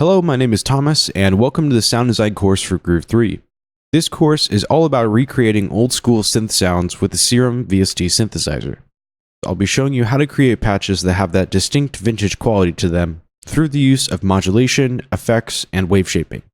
Hello, my name is Thomas, and welcome to the sound design course for Groove 3. This course is all about recreating old school synth sounds with the Serum VST synthesizer. I'll be showing you how to create patches that have that distinct vintage quality to them through the use of modulation, effects, and wave shaping.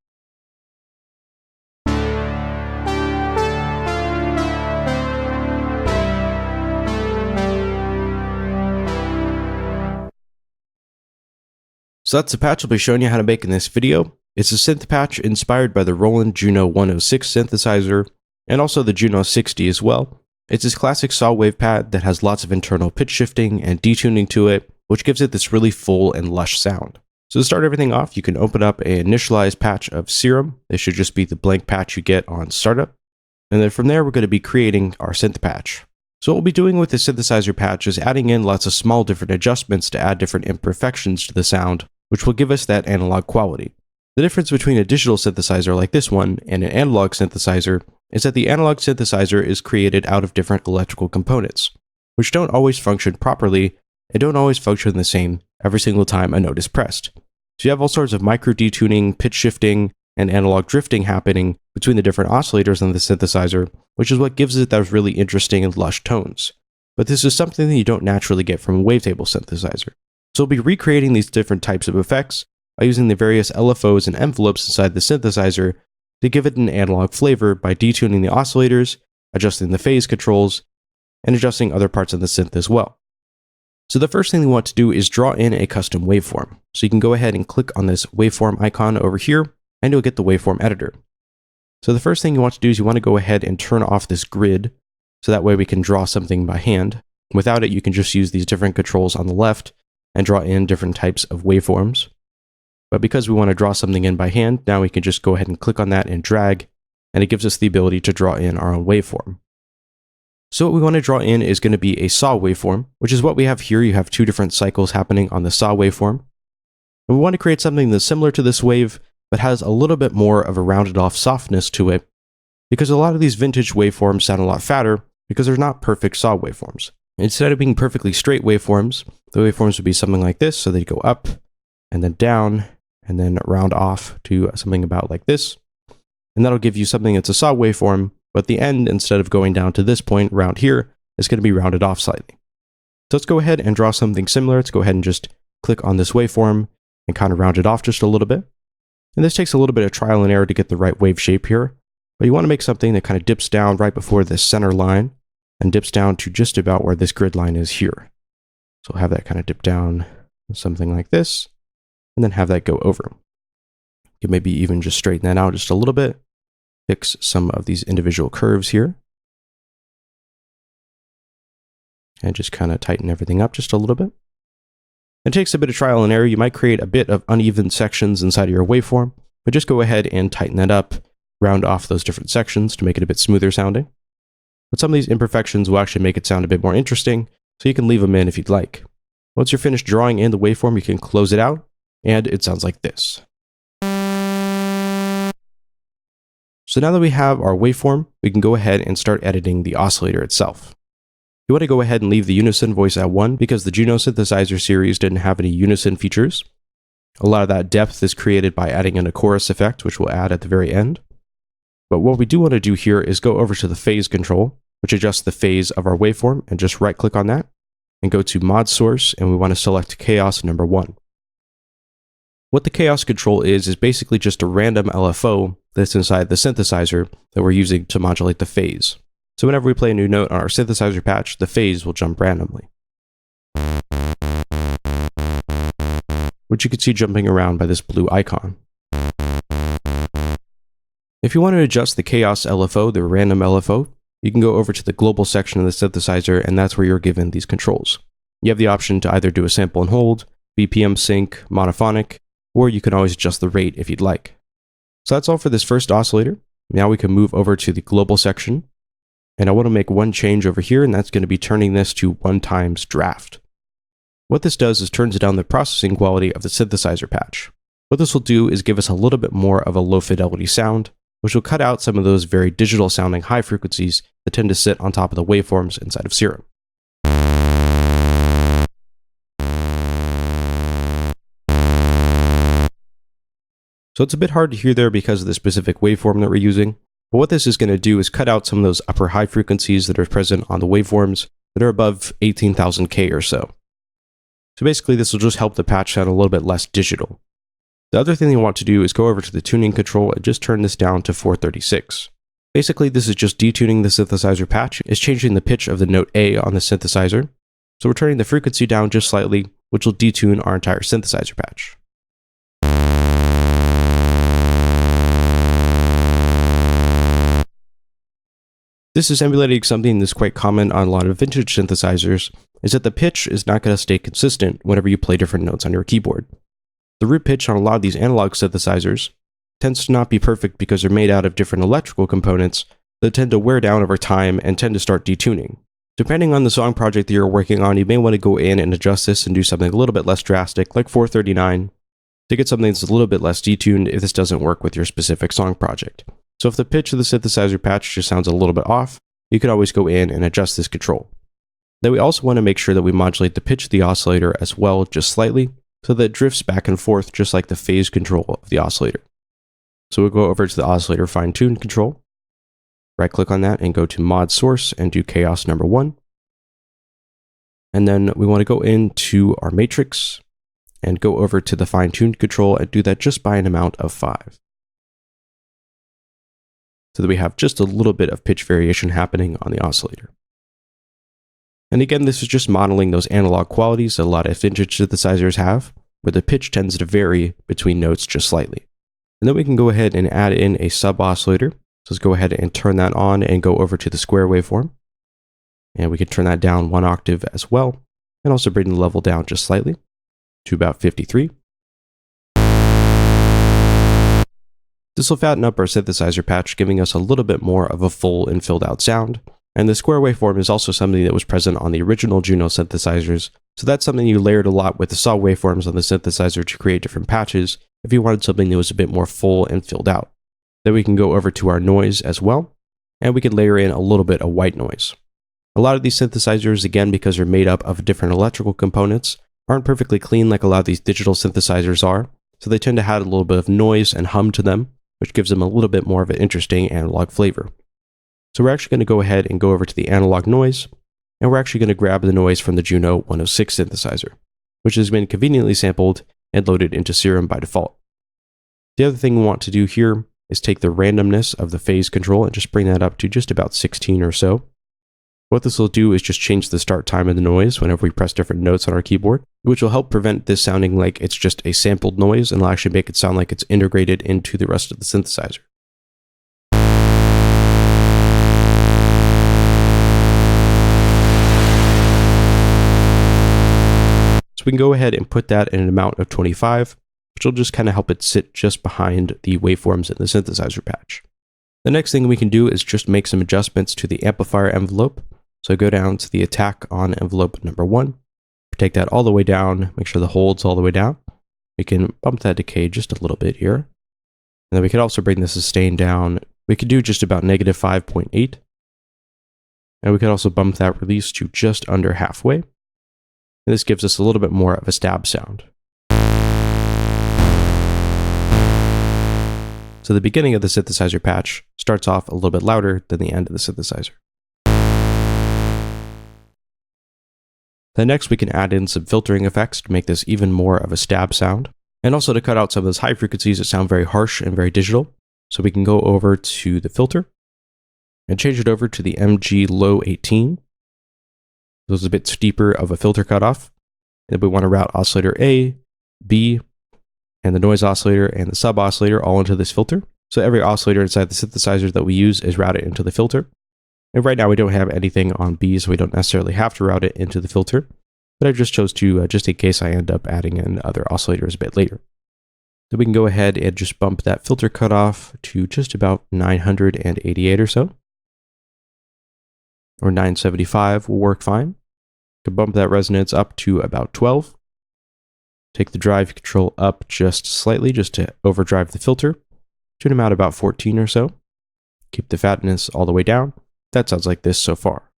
So that's the patch I'll be showing you how to make in this video. It's a synth patch inspired by the Roland Juno 106 synthesizer and also the Juno 60 as well. It's this classic saw wave pad that has lots of internal pitch shifting and detuning to it, which gives it this really full and lush sound. So to start everything off, you can open up an initialized patch of Serum. This should just be the blank patch you get on startup. And then from there, we're going to be creating our synth patch. So what we'll be doing with the synthesizer patch is adding in lots of small different adjustments to add different imperfections to the sound, which will give us that analog quality. The difference between a digital synthesizer like this one and an analog synthesizer is that the analog synthesizer is created out of different electrical components, which don't always function properly and don't always function the same every single time a note is pressed. So you have all sorts of micro detuning, pitch shifting, and analog drifting happening between the different oscillators on the synthesizer, which is what gives it those really interesting and lush tones. But this is something that you don't naturally get from a wavetable synthesizer. So we'll be recreating these different types of effects by using the various LFOs and envelopes inside the synthesizer to give it an analog flavor by detuning the oscillators, adjusting the phase controls, and adjusting other parts of the synth as well. So the first thing we want to do is draw in a custom waveform. So you can go ahead and click on this waveform icon over here, and you'll get the waveform editor. So the first thing you want to do is you want to go ahead and turn off this grid, so that way we can draw something by hand. Without it, you can just use these different controls on the left and draw in different types of waveforms. But because we want to draw something in by hand, now we can just go ahead and click on that and drag, and it gives us the ability to draw in our own waveform. So what we want to draw in is going to be a saw waveform, which is what we have here. You have two different cycles happening on the saw waveform. And we want to create something that's similar to this wave, but has a little bit more of a rounded off softness to it, because a lot of these vintage waveforms sound a lot fatter because they're not perfect saw waveforms. Instead of being perfectly straight waveforms, the waveforms would be something like this. So they go up and then down and then round off to something about like this. And that'll give you something that's a saw waveform, but the end, instead of going down to this point around here, is going to be rounded off slightly. So let's go ahead and draw something similar. Let's go ahead and just click on this waveform and kind of round it off just a little bit. And this takes a little bit of trial and error to get the right wave shape here, but you want to make something that kind of dips down right before this center line and dips down to just about where this grid line is here. So we'll have that kind of dip down something like this, and then have that go over. You can maybe even just straighten that out just a little bit, fix some of these individual curves here, and just kind of tighten everything up just a little bit. It takes a bit of trial and error. You might create a bit of uneven sections inside of your waveform, but just go ahead and tighten that up, round off those different sections to make it a bit smoother sounding. But some of these imperfections will actually make it sound a bit more interesting, so you can leave them in if you'd like. Once you're finished drawing in the waveform, you can close it out, and it sounds like this. So now that we have our waveform, we can go ahead and start editing the oscillator itself. You want to go ahead and leave the unison voice at 1 because the Juno synthesizer series didn't have any unison features. A lot of that depth is created by adding in a chorus effect, which we'll add at the very end. But what we do want to do here is go over to the phase control, which adjusts the phase of our waveform, and just right click on that and go to mod source, and we want to select chaos number 1. What the chaos control is basically just a random LFO that's inside the synthesizer that we're using to modulate the phase. So whenever we play a new note on our synthesizer patch, the phase will jump randomly, which you can see jumping around by this blue icon. If you want to adjust the chaos LFO, the random LFO, you can go over to the global section of the synthesizer, and that's where you're given these controls. You have the option to either do a sample and hold, BPM sync, monophonic, or you can always adjust the rate if you'd like. So that's all for this first oscillator. Now we can move over to the global section, and I want to make one change over here, and that's going to be turning this to 1 times draft. What this does is turns down the processing quality of the synthesizer patch. What this will do is give us a little bit more of a low fidelity sound, which will cut out some of those very digital sounding high frequencies that tend to sit on top of the waveforms inside of Serum. So it's a bit hard to hear there because of the specific waveform that we're using. But what this is going to do is cut out some of those upper high frequencies that are present on the waveforms that are above 18,000 K or so. So basically this will just help the patch sound a little bit less digital. The other thing you want to do is go over to the tuning control and just turn this down to 436. Basically this is just detuning the synthesizer patch. It's changing the pitch of the note A on the synthesizer. So we're turning the frequency down just slightly, which will detune our entire synthesizer patch. This is emulating something that's quite common on a lot of vintage synthesizers, is that the pitch is not going to stay consistent whenever you play different notes on your keyboard. The root pitch on a lot of these analog synthesizers tends to not be perfect because they're made out of different electrical components that tend to wear down over time and tend to start detuning. Depending on the song project that you're working on, you may want to go in and adjust this and do something a little bit less drastic, like 439, to get something that's a little bit less detuned if this doesn't work with your specific song project. So if the pitch of the synthesizer patch just sounds a little bit off, you can always go in and adjust this control. Then we also want to make sure that we modulate the pitch of the oscillator as well, just slightly, so that it drifts back and forth just like the phase control of the oscillator. So we'll go over to the oscillator fine-tune control, right-click on that and go to mod source and do chaos number 1. And then we want to go into our matrix and go over to the fine-tune control and do that just by an amount of 5. So that we have just a little bit of pitch variation happening on the oscillator. And again, this is just modeling those analog qualities that a lot of vintage synthesizers have, where the pitch tends to vary between notes just slightly. And then we can go ahead and add in a sub-oscillator. So let's go ahead and turn that on and go over to the square waveform. And we can turn that down 1 octave as well, and also bring the level down just slightly to about 53. This will fatten up our synthesizer patch, giving us a little bit more of a full and filled out sound. And the square waveform is also something that was present on the original Juno synthesizers, so that's something you layered a lot with the saw waveforms on the synthesizer to create different patches if you wanted something that was a bit more full and filled out. Then we can go over to our noise as well, and we can layer in a little bit of white noise. A lot of these synthesizers, again, because they're made up of different electrical components, aren't perfectly clean like a lot of these digital synthesizers are, so they tend to add a little bit of noise and hum to them, which gives them a little bit more of an interesting analog flavor. So we're actually going to go ahead and go over to the analog noise, and we're actually going to grab the noise from the Juno 106 synthesizer, which has been conveniently sampled and loaded into Serum by default. The other thing we want to do here is take the randomness of the phase control and just bring that up to just about 16 or so. What this will do is just change the start time of the noise whenever we press different notes on our keyboard, which will help prevent this sounding like it's just a sampled noise and will actually make it sound like it's integrated into the rest of the synthesizer. So we can go ahead and put that in an amount of 25, which will just kind of help it sit just behind the waveforms in the synthesizer patch. The next thing we can do is just make some adjustments to the amplifier envelope. So go down to the attack on envelope number 1, take that all the way down, make sure the hold's all the way down. We can bump that decay just a little bit here. And then we could also bring the sustain down. We could do just about negative 5.8. And we could also bump that release to just under halfway. And this gives us a little bit more of a stab sound. So the beginning of the synthesizer patch starts off a little bit louder than the end of the synthesizer. Then next we can add in some filtering effects to make this even more of a stab sound, and also to cut out some of those high frequencies that sound very harsh and very digital. So we can go over to the filter and change it over to the MG low 18. This is a bit steeper of a filter cutoff. And we want to route oscillator A, B, and the noise oscillator and the sub oscillator all into this filter. So every oscillator inside the synthesizer that we use is routed into the filter. And right now we don't have anything on B, so we don't necessarily have to route it into the filter. But I just chose to, just in case I end up adding in other oscillators a bit later. Then we can go ahead and just bump that filter cutoff to just about 988 or so. Or 975 will work fine. Can bump that resonance up to about 12. Take the drive control up just slightly, just to overdrive the filter. Tune them out about 14 or so. Keep the fatness all the way down. That sounds like this so far.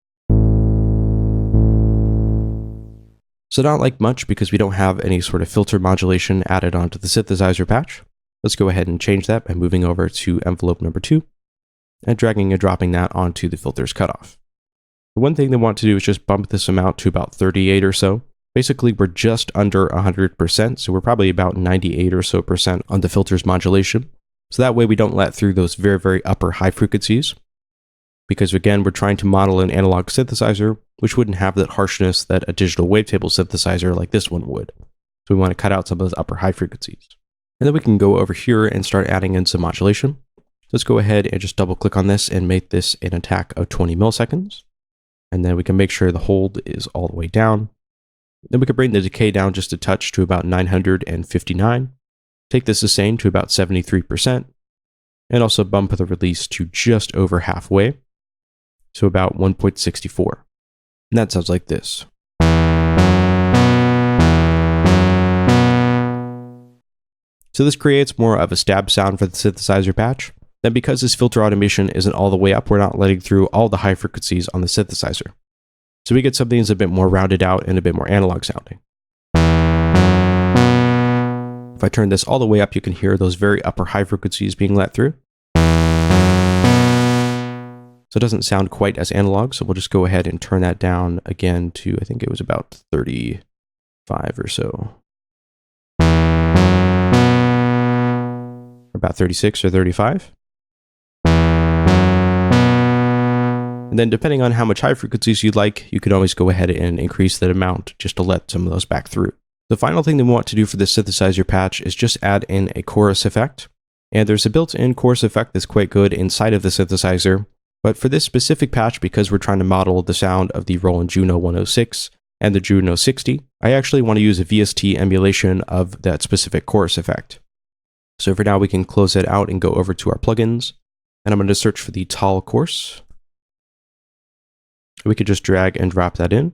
So not like much because we don't have any sort of filter modulation added onto the synthesizer patch. Let's go ahead and change that by moving over to envelope number 2 and dragging and dropping that onto the filter's cutoff. The one thing they want to do is just bump this amount to about 38 or so. Basically, we're just under 100%, so we're probably about 98 or so percent on the filter's modulation. So that way we don't let through those very, very upper high frequencies. Because again, we're trying to model an analog synthesizer, which wouldn't have that harshness that a digital wavetable synthesizer like this one would. So we want to cut out some of those upper high frequencies. And then we can go over here and start adding in some modulation. Let's go ahead and just double click on this and make this an attack of 20 milliseconds. And then we can make sure the hold is all the way down. Then we can bring the decay down just a touch to about 959. Take the sustain to about 73%. And also bump the release to just over halfway. So about 1.64. And that sounds like this. So this creates more of a stab sound for the synthesizer patch. Then because this filter automation isn't all the way up, we're not letting through all the high frequencies on the synthesizer. So we get something that's a bit more rounded out and a bit more analog sounding. If I turn this all the way up, you can hear those very upper high frequencies being let through. So it doesn't sound quite as analog, so we'll just go ahead and turn that down again to, I think it was about 35 or so. About 36 or 35. And then depending on how much high frequencies you'd like, you can always go ahead and increase that amount just to let some of those back through. The final thing that we want to do for this synthesizer patch is just add in a chorus effect. And there's a built-in chorus effect that's quite good inside of the synthesizer. But for this specific patch, because we're trying to model the sound of the Roland Juno 106 and the Juno 60, I actually want to use a VST emulation of that specific chorus effect. So for now, we can close it out and go over to our plugins. And I'm going to search for the Tall Course. We could just drag and drop that in.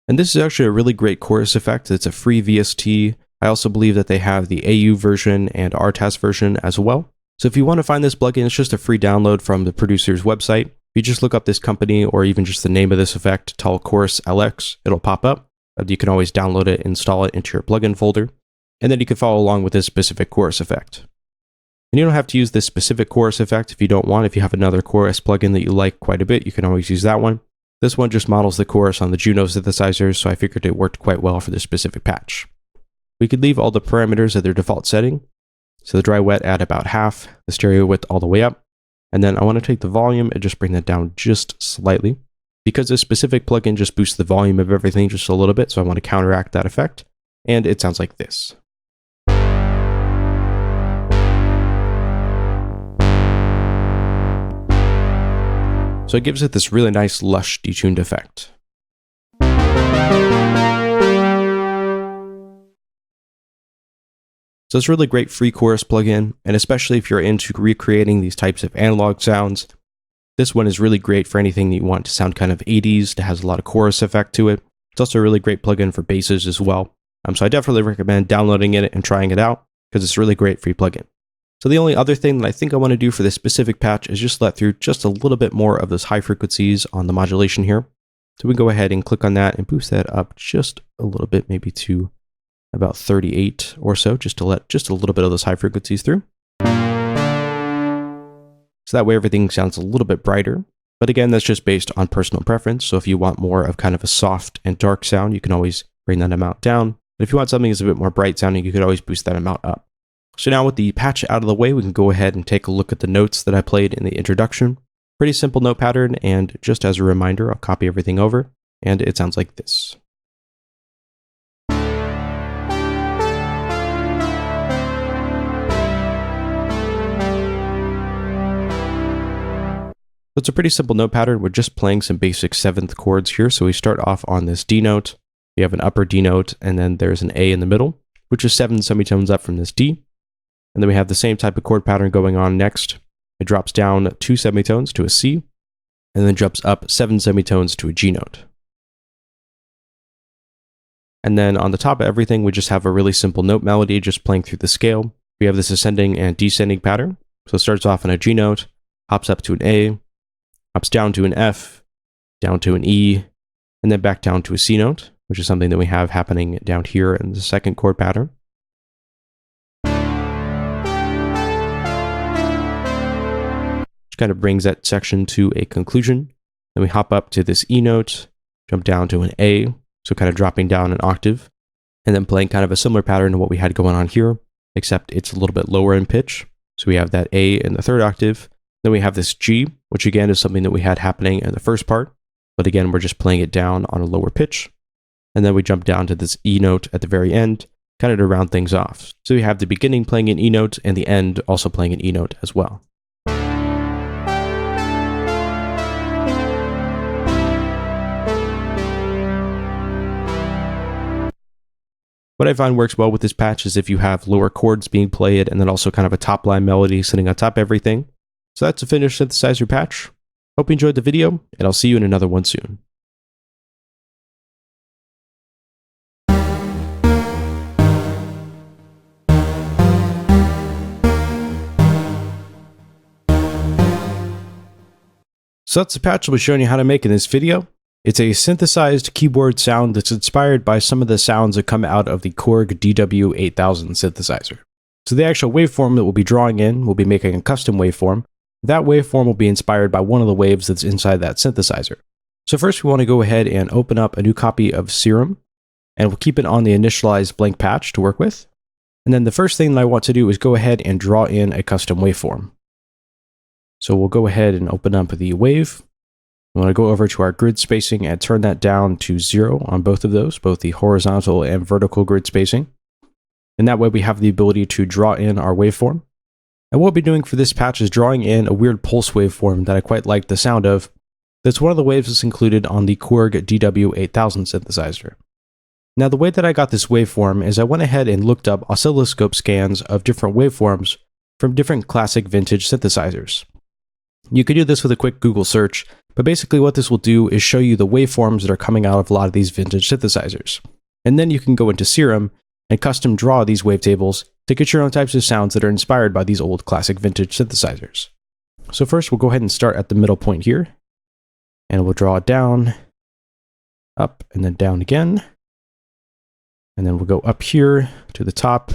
And this is actually a really great chorus effect. It's a free VST. I also believe that they have the AU version and RTAS version as well. So if you want to find this plugin, it's just a free download from the producer's website. If you just look up this company or even just the name of this effect, Tall Course LX, it'll pop up. You can always download it, install it into your plugin folder. And then you can follow along with this specific chorus effect. And you don't have to use this specific chorus effect if you don't want. If you have another chorus plugin that you like quite a bit, you can always use that one. This one just models the chorus on the Juno synthesizers, so I figured it worked quite well for this specific patch. We could leave all the parameters at their default setting. So the dry wet at about half, the stereo width all the way up. And then I want to take the volume and just bring that down just slightly. Because this specific plugin just boosts the volume of everything just a little bit, so I want to counteract that effect. And it sounds like this. So it gives it this really nice, lush, detuned effect. So it's a really great free chorus plugin, and especially if you're into recreating these types of analog sounds, this one is really great for anything that you want to sound kind of 80s, that has a lot of chorus effect to it. It's also a really great plugin for basses as well. So I definitely recommend downloading it and trying it out, because it's a really great free plugin. So the only other thing that I think I want to do for this specific patch is just let through just a little bit more of those high frequencies on the modulation here. So we can go ahead and click on that and boost that up just a little bit, maybe to about 38 or so, just to let just a little bit of those high frequencies through. So that way everything sounds a little bit brighter. But again, that's just based on personal preference. So if you want more of kind of a soft and dark sound, you can always bring that amount down. But if you want something that's a bit more bright sounding, you could always boost that amount up. So now with the patch out of the way, we can go ahead and take a look at the notes that I played in the introduction. Pretty simple note pattern, and just as a reminder, I'll copy everything over, and it sounds like this. So it's a pretty simple note pattern. We're just playing some basic 7th chords here. So we start off on this D note. We have an upper D note, and then there's an A in the middle, which is 7 semitones up from this D. And then we have the same type of chord pattern going on next. It drops down 2 semitones to a C, and then jumps up 7 semitones to a G note. And then on the top of everything, we just have a really simple note melody just playing through the scale. We have this ascending and descending pattern. So it starts off on a G note, hops up to an A, hops down to an F, down to an E, and then back down to a C note, which is something that we have happening down here in the second chord pattern. kind of brings that section to a conclusion. Then we hop up to this E note, jump down to an A, so kind of dropping down an octave, and then playing kind of a similar pattern to what we had going on here, except it's a little bit lower in pitch. So we have that A in the third octave. Then we have this G, which again is something that we had happening in the first part, but again, we're just playing it down on a lower pitch. And then we jump down to this E note at the very end, kind of to round things off. So we have the beginning playing an E note and the end also playing an E note as well. What I find works well with this patch is if you have lower chords being played and then also kind of a top line melody sitting on top of everything. So that's a finished synthesizer patch. Hope you enjoyed the video, and I'll see you in another one soon. So that's the patch I'll be showing you how to make in this video. It's a synthesized keyboard sound that's inspired by some of the sounds that come out of the KORG DW-8000 synthesizer. So the actual waveform that we'll be drawing in, we'll be making a custom waveform. That waveform will be inspired by one of the waves that's inside that synthesizer. So first we want to go ahead and open up a new copy of Serum, and we'll keep it on the initialized blank patch to work with. And then the first thing that I want to do is go ahead and draw in a custom waveform. So we'll go ahead and open up the wave. We want to go over to our grid spacing and turn that down to 0 on both of those, both the horizontal and vertical grid spacing. And that way we have the ability to draw in our waveform. And what we'll be doing for this patch is drawing in a weird pulse waveform that I quite like the sound of. That's one of the waves that's included on the KORG DW-8000 synthesizer. Now the way that I got this waveform is I went ahead and looked up oscilloscope scans of different waveforms from different classic vintage synthesizers. You could do this with a quick Google search, but basically what this will do is show you the waveforms that are coming out of a lot of these vintage synthesizers. And then you can go into Serum and custom draw these wavetables to get your own types of sounds that are inspired by these old classic vintage synthesizers. So first we'll go ahead and start at the middle point here, and we'll draw it down, up, and then down again. And then we'll go up here to the top,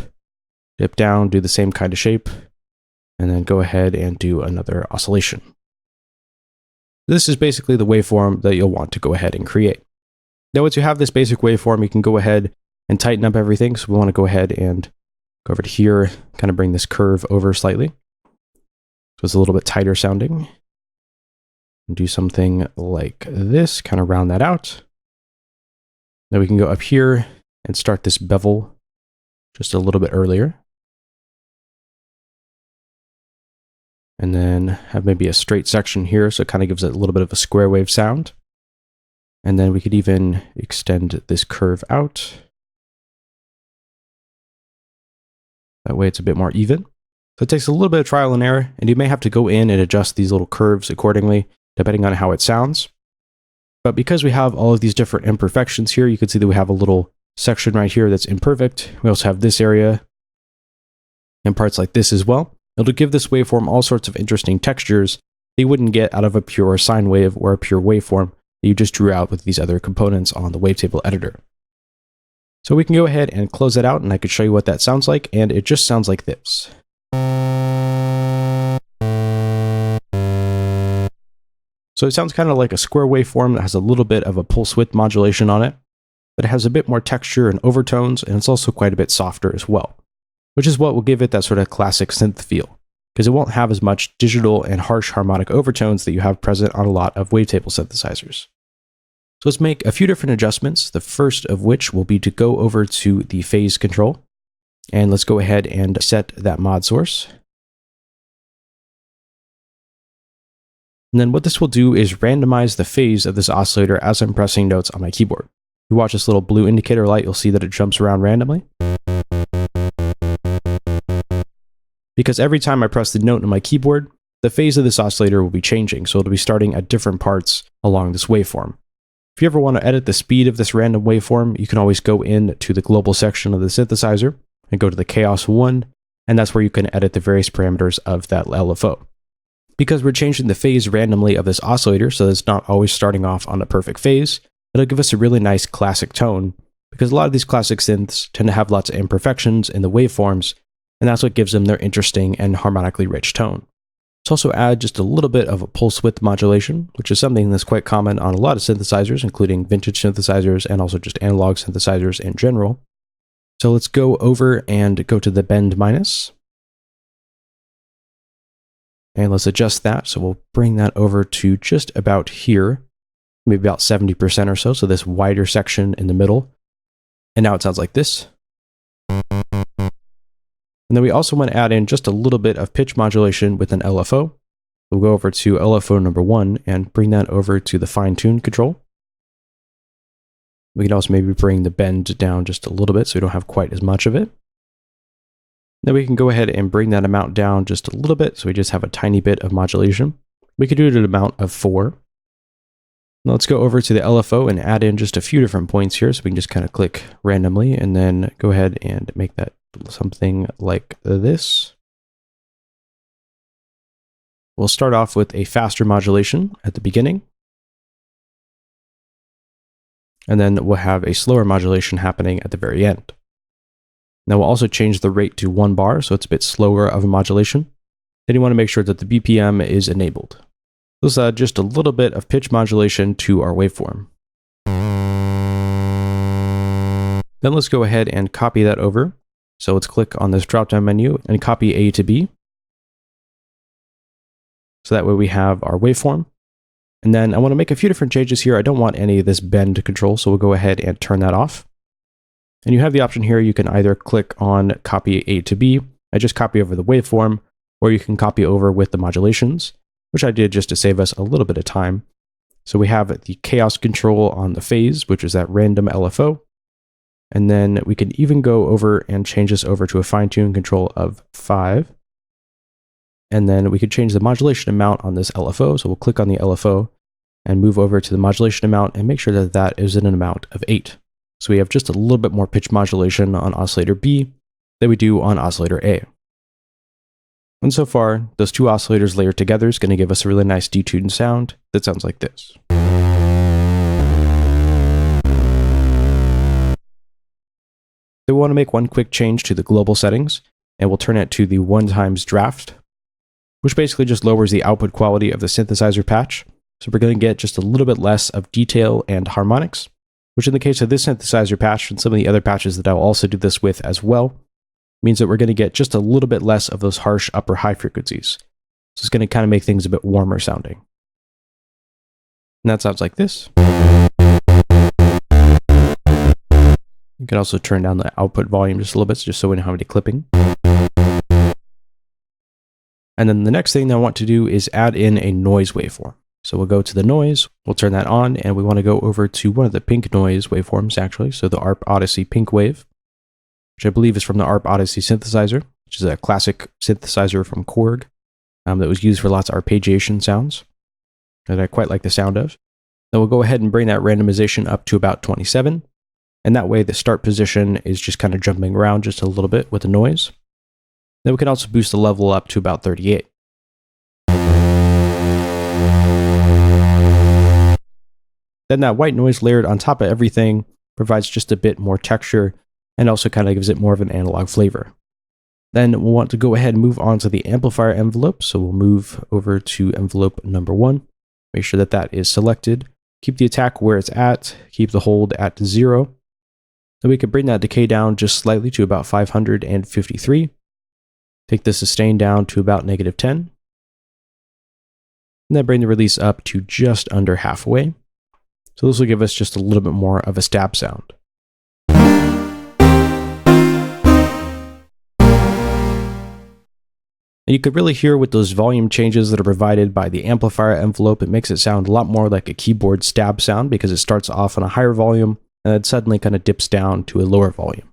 dip down, do the same kind of shape, and then go ahead and do another oscillation. This is basically the waveform that you'll want to go ahead and create. Now once you have this basic waveform, you can go ahead and tighten up everything. So we want to go ahead and go over to here, kind of bring this curve over slightly, so it's a little bit tighter sounding. And do something like this, kind of round that out. Then we can go up here and start this bevel just a little bit earlier. And then have maybe a straight section here, so it kind of gives it a little bit of a square wave sound. And then we could even extend this curve out. That way it's a bit more even. So it takes a little bit of trial and error, and you may have to go in and adjust these little curves accordingly, depending on how it sounds. But because we have all of these different imperfections here, you can see that we have a little section right here that's imperfect. We also have this area and parts like this as well. It'll give this waveform all sorts of interesting textures that you wouldn't get out of a pure sine wave or a pure waveform that you just drew out with these other components on the wavetable editor. So we can go ahead and close that out, and I could show you what that sounds like, and it just sounds like this. So it sounds kind of like a square waveform that has a little bit of a pulse width modulation on it, but it has a bit more texture and overtones, and it's also quite a bit softer as well, which is what will give it that sort of classic synth feel, because it won't have as much digital and harsh harmonic overtones that you have present on a lot of wavetable synthesizers. So let's make a few different adjustments, the first of which will be to go over to the phase control, and let's go ahead and set that mod source. And then what this will do is randomize the phase of this oscillator as I'm pressing notes on my keyboard. If you watch this little blue indicator light, you'll see that it jumps around randomly. Because every time I press the note on my keyboard, the phase of this oscillator will be changing, so it'll be starting at different parts along this waveform. If you ever want to edit the speed of this random waveform, you can always go in to the global section of the synthesizer and go to the chaos 1, and that's where you can edit the various parameters of that LFO. Because we're changing the phase randomly of this oscillator, so that it's not always starting off on a perfect phase, it'll give us a really nice classic tone, because a lot of these classic synths tend to have lots of imperfections in the waveforms, and that's what gives them their interesting and harmonically rich tone. Let's also add just a little bit of a pulse width modulation, which is something that's quite common on a lot of synthesizers, including vintage synthesizers and also just analog synthesizers in general. So let's go over and go to the bend minus. And let's adjust that. So we'll bring that over to just about here, maybe about 70% or so. So this wider section in the middle. And now it sounds like this. And then we also want to add in just a little bit of pitch modulation with an LFO. We'll go over to LFO number 1 and bring that over to the fine tune control. We can also maybe bring the bend down just a little bit so we don't have quite as much of it. Then we can go ahead and bring that amount down just a little bit so we just have a tiny bit of modulation. We could do it at an amount of 4. Now let's go over to the LFO and add in just a few different points here so we can just kind of click randomly and then go ahead and make that something like this. We'll start off with a faster modulation at the beginning. And then we'll have a slower modulation happening at the very end. Now we'll also change the rate to 1 bar, so it's a bit slower of a modulation. Then you want to make sure that the BPM is enabled. Let's add just a little bit of pitch modulation to our waveform. Then let's go ahead and copy that over. So let's click on this drop-down menu and copy A to B. So that way we have our waveform. And then I want to make a few different changes here. I don't want any of this bend control, so we'll go ahead and turn that off. And you have the option here. You can either click on copy A to B, I just copy over the waveform, or you can copy over with the modulations, which I did just to save us a little bit of time. So we have the chaos control on the phase, which is that random LFO. And then we can even go over and change this over to a fine-tune control of 5. And then we could change the modulation amount on this LFO. So we'll click on the LFO and move over to the modulation amount and make sure that that is in an amount of 8. So we have just a little bit more pitch modulation on oscillator B than we do on oscillator A. And so far, those two oscillators layered together is going to give us a really nice detuned sound that sounds like this. So we want to make one quick change to the global settings, and we'll turn it to the 1x draft, which basically just lowers the output quality of the synthesizer patch. So we're going to get just a little bit less of detail and harmonics, which in the case of this synthesizer patch and some of the other patches that I'll also do this with as well, means that we're going to get just a little bit less of those harsh upper high frequencies. So it's going to kind of make things a bit warmer sounding. And that sounds like this. You can also turn down the output volume just a little bit, just so we don't have any clipping. And then the next thing that I want to do is add in a noise waveform. So we'll go to the noise, we'll turn that on, and we want to go over to one of the pink noise waveforms actually, so the ARP Odyssey Pink Wave, which I believe is from the ARP Odyssey synthesizer, which is a classic synthesizer from KORG that was used for lots of arpeggiation sounds that I quite like the sound of. Then we'll go ahead and bring that randomization up to about 27. And that way the start position is just kind of jumping around just a little bit with the noise. Then we can also boost the level up to about 38. Then that white noise layered on top of everything provides just a bit more texture and also kind of gives it more of an analog flavor. Then we'll want to go ahead and move on to the amplifier envelope. So we'll move over to envelope number 1. Make sure that that is selected. Keep the attack where it's at. Keep the hold at 0. Then we can bring that decay down just slightly to about 553. Take the sustain down to about -10. And then bring the release up to just under halfway. So this will give us just a little bit more of a stab sound. And you could really hear with those volume changes that are provided by the amplifier envelope, it makes it sound a lot more like a keyboard stab sound because it starts off on a higher volume and then suddenly kind of dips down to a lower volume.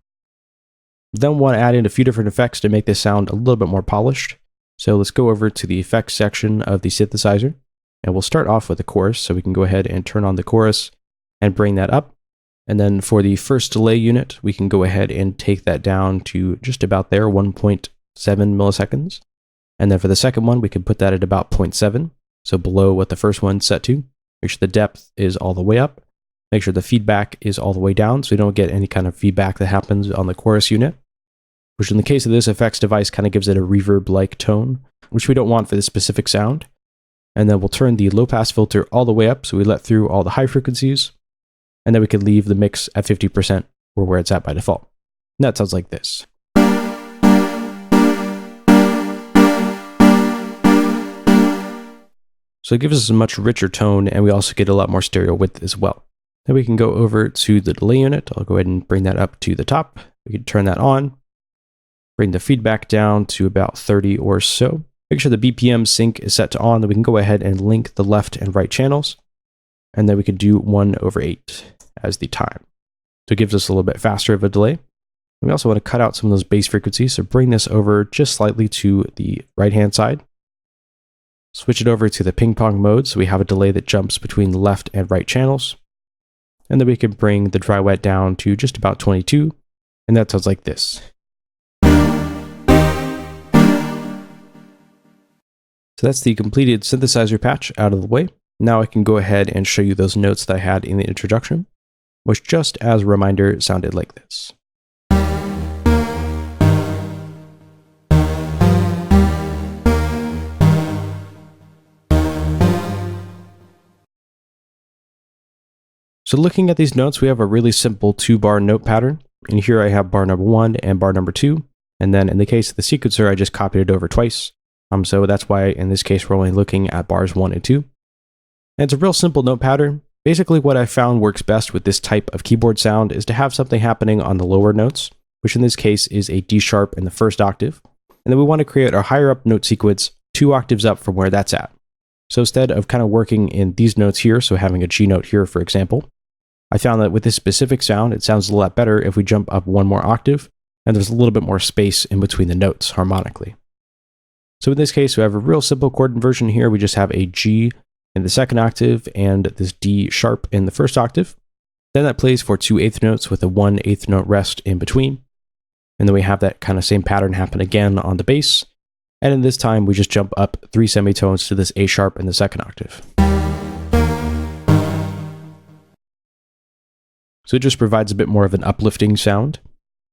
Then we'll want to add in a few different effects to make this sound a little bit more polished. So let's go over to the effects section of the synthesizer, and we'll start off with the chorus. So we can go ahead and turn on the chorus and bring that up. And then for the first delay unit, we can go ahead and take that down to just about there, 1.7 milliseconds. And then for the second one, we can put that at about 0.7, so below what the first one's set to. Make sure the depth is all the way up. Make sure the feedback is all the way down so we don't get any kind of feedback that happens on the chorus unit. which in the case of this effects device kind of gives it a reverb-like tone, which we don't want for this specific sound. And then we'll turn the low pass filter all the way up so we let through all the high frequencies, and then we can leave the mix at 50% or where it's at by default. And that sounds like this. So it gives us a much richer tone, and we also get a lot more stereo width as well. Then we can go over to the delay unit. I'll go ahead and bring that up to the top. We can turn that on, bring the feedback down to about 30 or so. Make sure the BPM sync is set to on, then we can go ahead and link the left and right channels. And then we could do 1/8 as the time. So it gives us a little bit faster of a delay. And we also want to cut out some of those bass frequencies, so bring this over just slightly to the right-hand side. Switch it over to the ping pong mode, so we have a delay that jumps between the left and right channels. And then we can bring the dry wet down to just about 22, and that sounds like this. So that's the completed synthesizer patch out of the way. Now I can go ahead and show you those notes that I had in the introduction, which just as a reminder sounded like this. So looking at these notes, we have a really simple 2-bar note pattern. And here I have bar number 1 and bar number 2. And then in the case of the sequencer, I just copied it over twice. So that's why in this case, we're only looking at bars 1 and 2. And it's a real simple note pattern. Basically what I found works best with this type of keyboard sound is to have something happening on the lower notes, which in this case is a D sharp in the first octave. And then we want to create a higher up note sequence 2 octaves up from where that's at. So instead of kind of working in these notes here, so having a G note here, for example, I found that with this specific sound, it sounds a lot better if we jump up 1 more octave, and there's a little bit more space in between the notes harmonically. So in this case, we have a real simple chord inversion here. We just have a G in the second octave and this D sharp in the first octave. Then that plays for 2 eighth notes with a 1 eighth note rest in between. And then we have that kind of same pattern happen again on the bass. And in this time, we just jump up 3 semitones to this A sharp in the second octave. So it just provides a bit more of an uplifting sound.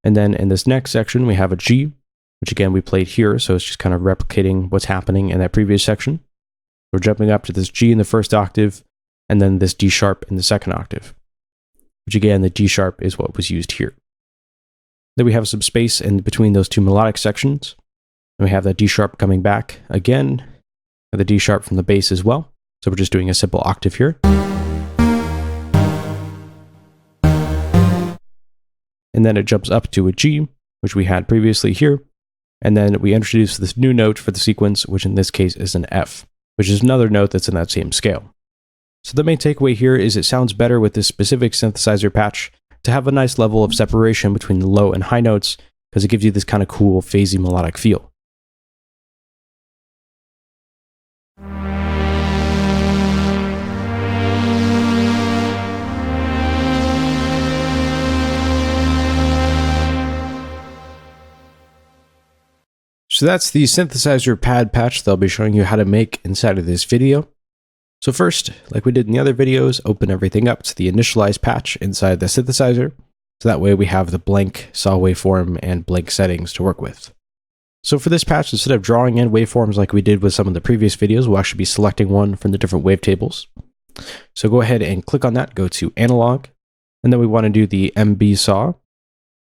And then in this next section, we have a G, which again, we played here. So it's just kind of replicating what's happening in that previous section. We're jumping up to this G in the first octave, and then this D sharp in the second octave, which again, the D sharp is what was used here. Then we have some space in between those 2 melodic sections. And we have that D sharp coming back again, and the D sharp from the bass as well. So we're just doing a simple octave here. And then it jumps up to a G, which we had previously here. And then we introduce this new note for the sequence, which in this case is an F, which is another note that's in that same scale. So the main takeaway here is it sounds better with this specific synthesizer patch to have a nice level of separation between the low and high notes, because it gives you this kind of cool, phasey melodic feel. So that's the synthesizer pad patch that I'll be showing you how to make inside of this video. So first, like we did in the other videos, open everything up to the initialize patch inside the synthesizer. So that way we have the blank saw waveform and blank settings to work with. So for this patch, instead of drawing in waveforms like we did with some of the previous videos, we'll actually be selecting one from the different wavetables. So go ahead and click on that, go to analog, and then we want to do the MB saw,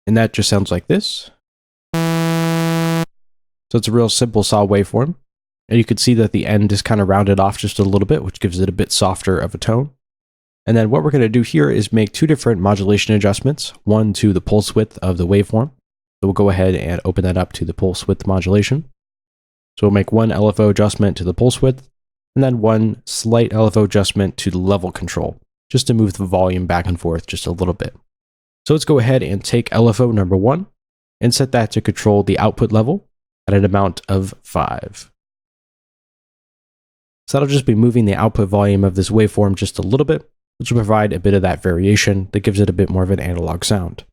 and that just sounds like this. So it's a real simple saw waveform. And you can see that the end is kind of rounded off just a little bit, which gives it a bit softer of a tone. And then what we're going to do here is make 2 different modulation adjustments, one to the pulse width of the waveform. So we'll go ahead and open that up to the pulse width modulation. So we'll make one LFO adjustment to the pulse width, and then one slight LFO adjustment to the level control, just to move the volume back and forth just a little bit. So let's go ahead and take LFO number 1 and set that to control the output level at an amount of 5. So that'll just be moving the output volume of this waveform just a little bit, which will provide a bit of that variation that gives it a bit more of an analog sound.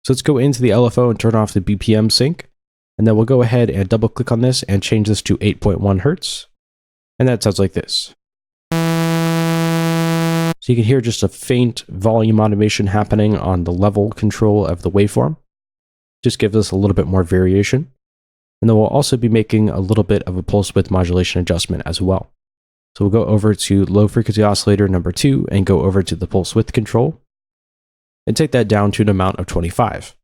So let's go into the LFO and turn off the BPM sync, and then we'll go ahead and double click on this and change this to 8.1 Hertz. And that sounds like this. So you can hear just a faint volume automation happening on the level control of the waveform. just gives us a little bit more variation. And then we'll also be making a little bit of a pulse width modulation adjustment as well. So we'll go over to low frequency oscillator number 2 and go over to the pulse width control and take that down to an amount of 25.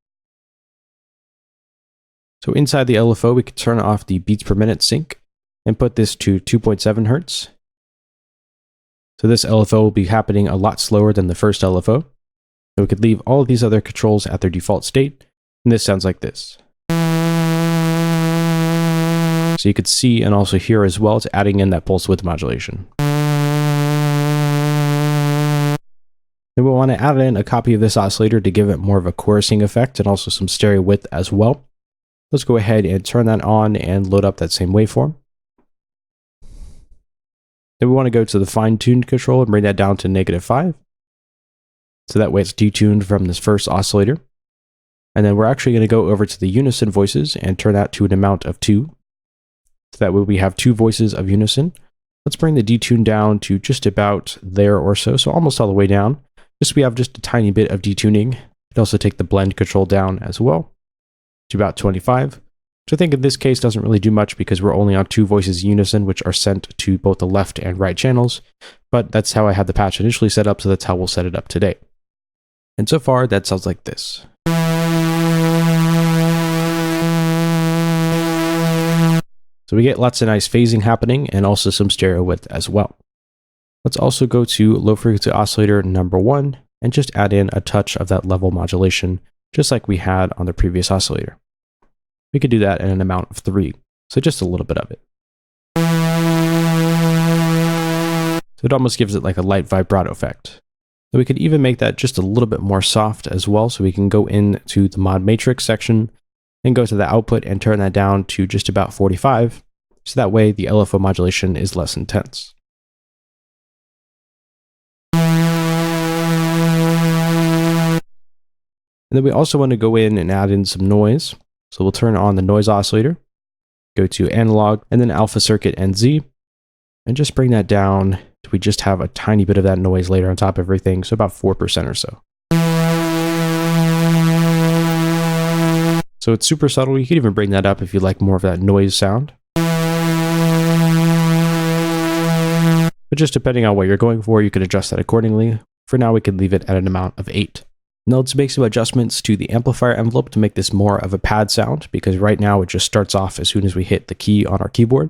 So inside the LFO, we can turn off the beats per minute sync and put this to 2.7 Hertz. So this LFO will be happening a lot slower than the first LFO. So we could leave all of these other controls at their default state, and this sounds like this. So you could see and also hear as well, it's adding in that pulse width modulation. Then we'll want to add in a copy of this oscillator to give it more of a chorusing effect and also some stereo width as well. Let's go ahead and turn that on and load up that same waveform. Then we want to go to the fine-tuned control and bring that down to -5. So that way it's detuned from this first oscillator. And then we're actually going to go over to the unison voices and turn that to an amount of 2. So that way we have 2 voices of unison. Let's bring the detune down to just about there or so, so almost all the way down. Just so we have just a tiny bit of detuning. Could also take the blend control down as well to about 25. Which I think in this case doesn't really do much because we're only on 2 voices unison, which are sent to both the left and right channels. But that's how I had the patch initially set up, so that's how we'll set it up today. And so far, that sounds like this. So we get lots of nice phasing happening and also some stereo width as well. Let's also go to low frequency oscillator number 1 and just add in a touch of that level modulation, just like we had on the previous oscillator. We could do that in an amount of 3, so just a little bit of it. So it almost gives it like a light vibrato effect. So we could even make that just a little bit more soft as well, so we can go into the mod matrix section and go to the output and turn that down to just about 45, so that way the LFO modulation is less intense. And then we also want to go in and add in some noise. So we'll turn on the noise oscillator, go to analog, and then alpha circuit NZ, and just bring that down to we just have a tiny bit of that noise later on top of everything, so about 4% or so. So it's super subtle. You could even bring that up if you like more of that noise sound. But just depending on what you're going for, you can adjust that accordingly. For now, we can leave it at an amount of 8. Now let's make some adjustments to the amplifier envelope to make this more of a pad sound, because right now it just starts off as soon as we hit the key on our keyboard.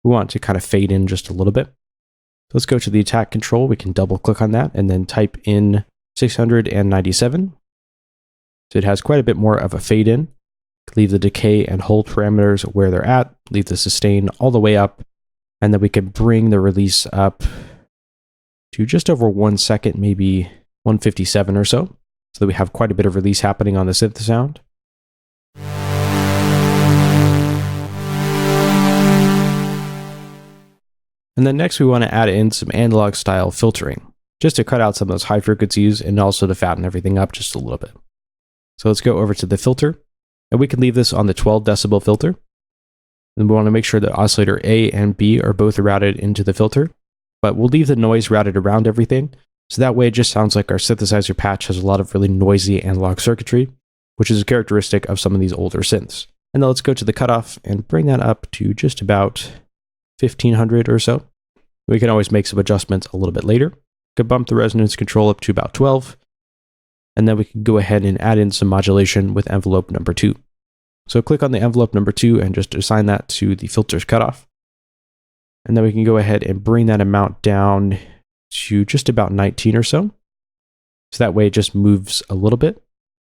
We want it to kind of fade in just a little bit. So let's go to the attack control. We can double click on that and then type in 697. So it has quite a bit more of a fade in. Leave the decay and hold parameters where they're at, leave the sustain all the way up, and then we can bring the release up to just over 1 second, maybe 157 or so that we have quite a bit of release happening on the synth sound. And then next we want to add in some analog style filtering, just to cut out some of those high frequencies and also to fatten everything up just a little bit. So let's go over to the filter. And we can leave this on the 12 decibel filter. And we want to make sure that oscillator A and B are both routed into the filter, but we'll leave the noise routed around everything. So that way it just sounds like our synthesizer patch has a lot of really noisy analog circuitry, which is a characteristic of some of these older synths. And then let's go to the cutoff and bring that up to just about 1500 or so. We can always make some adjustments a little bit later. Could bump the resonance control up to about 12. And then we can go ahead and add in some modulation with envelope number 2. So click on the envelope number 2 and just assign that to the filter's cutoff. And then we can go ahead and bring that amount down to just about 19 or so. So that way it just moves a little bit.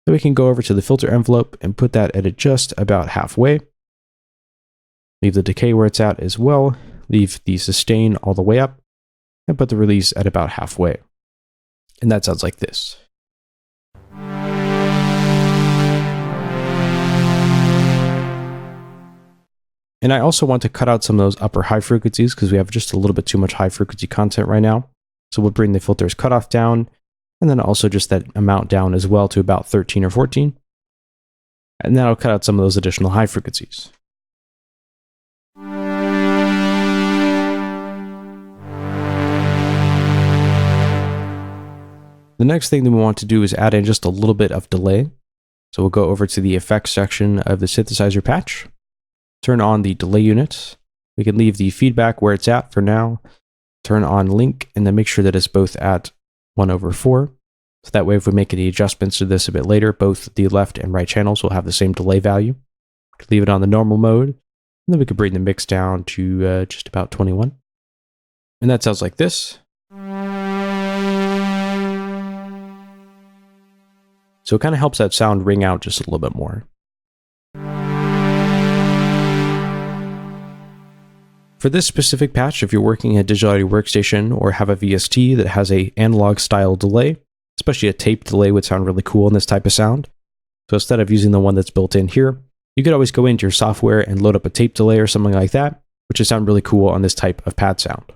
Then we can go over to the filter envelope and put that at just about halfway. Leave the decay where it's at as well. Leave the sustain all the way up and put the release at about halfway. And that sounds like this. And I also want to cut out some of those upper high frequencies because we have just a little bit too much high frequency content right now. So we'll bring the filter's cutoff down and then also just that amount down as well to about 13 or 14. And then I'll cut out some of those additional high frequencies. The next thing that we want to do is add in just a little bit of delay. So we'll go over to the effects section of the synthesizer patch, turn on the delay unit. We can leave the feedback where it's at for now, turn on link, and then make sure that it's both at 1/4. So that way, if we make any adjustments to this a bit later, both the left and right channels will have the same delay value. Leave it on the normal mode, and then we could bring the mix down to just about 21. And that sounds like this. So it kind of helps that sound ring out just a little bit more. For this specific patch, if you're working at a digital audio workstation or have a VST that has a analog style delay, especially a tape delay would sound really cool in this type of sound. So instead of using the one that's built in here, you could always go into your software and load up a tape delay or something like that, which would sound really cool on this type of pad sound.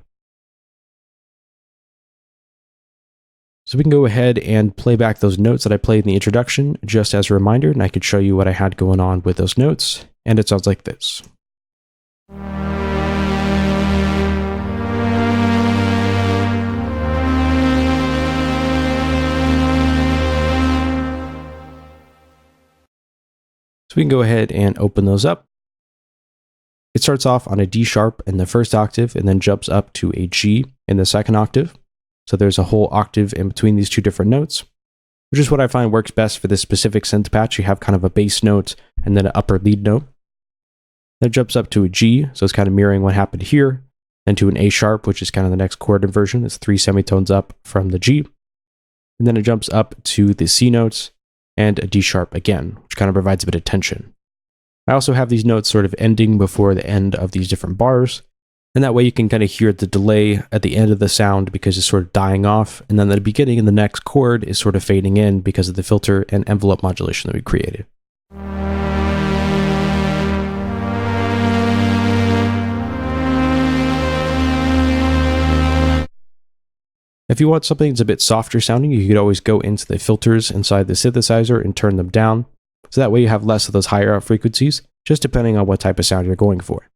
So we can go ahead and play back those notes that I played in the introduction just as a reminder, and I could show you what I had going on with those notes, and it sounds like this. So we can go ahead and open those up. It starts off on a D sharp in the first octave and then jumps up to a G in the second octave. So there's a whole octave in between these two different notes, which is what I find works best for this specific synth patch. You have kind of a bass note and then an upper lead note. Then it jumps up to a G, so it's kind of mirroring what happened here, and to an A sharp, which is kind of the next chord inversion. It's 3 semitones up from the G. And then it jumps up to the C notes and a D sharp again, which kind of provides a bit of tension. I also have these notes sort of ending before the end of these different bars, and that way you can kind of hear the delay at the end of the sound because it's sort of dying off, and then the beginning of the next chord is sort of fading in because of the filter and envelope modulation that we created. If you want something that's a bit softer sounding, you could always go into the filters inside the synthesizer and turn them down. So that way you have less of those higher frequencies, just depending on what type of sound you're going for.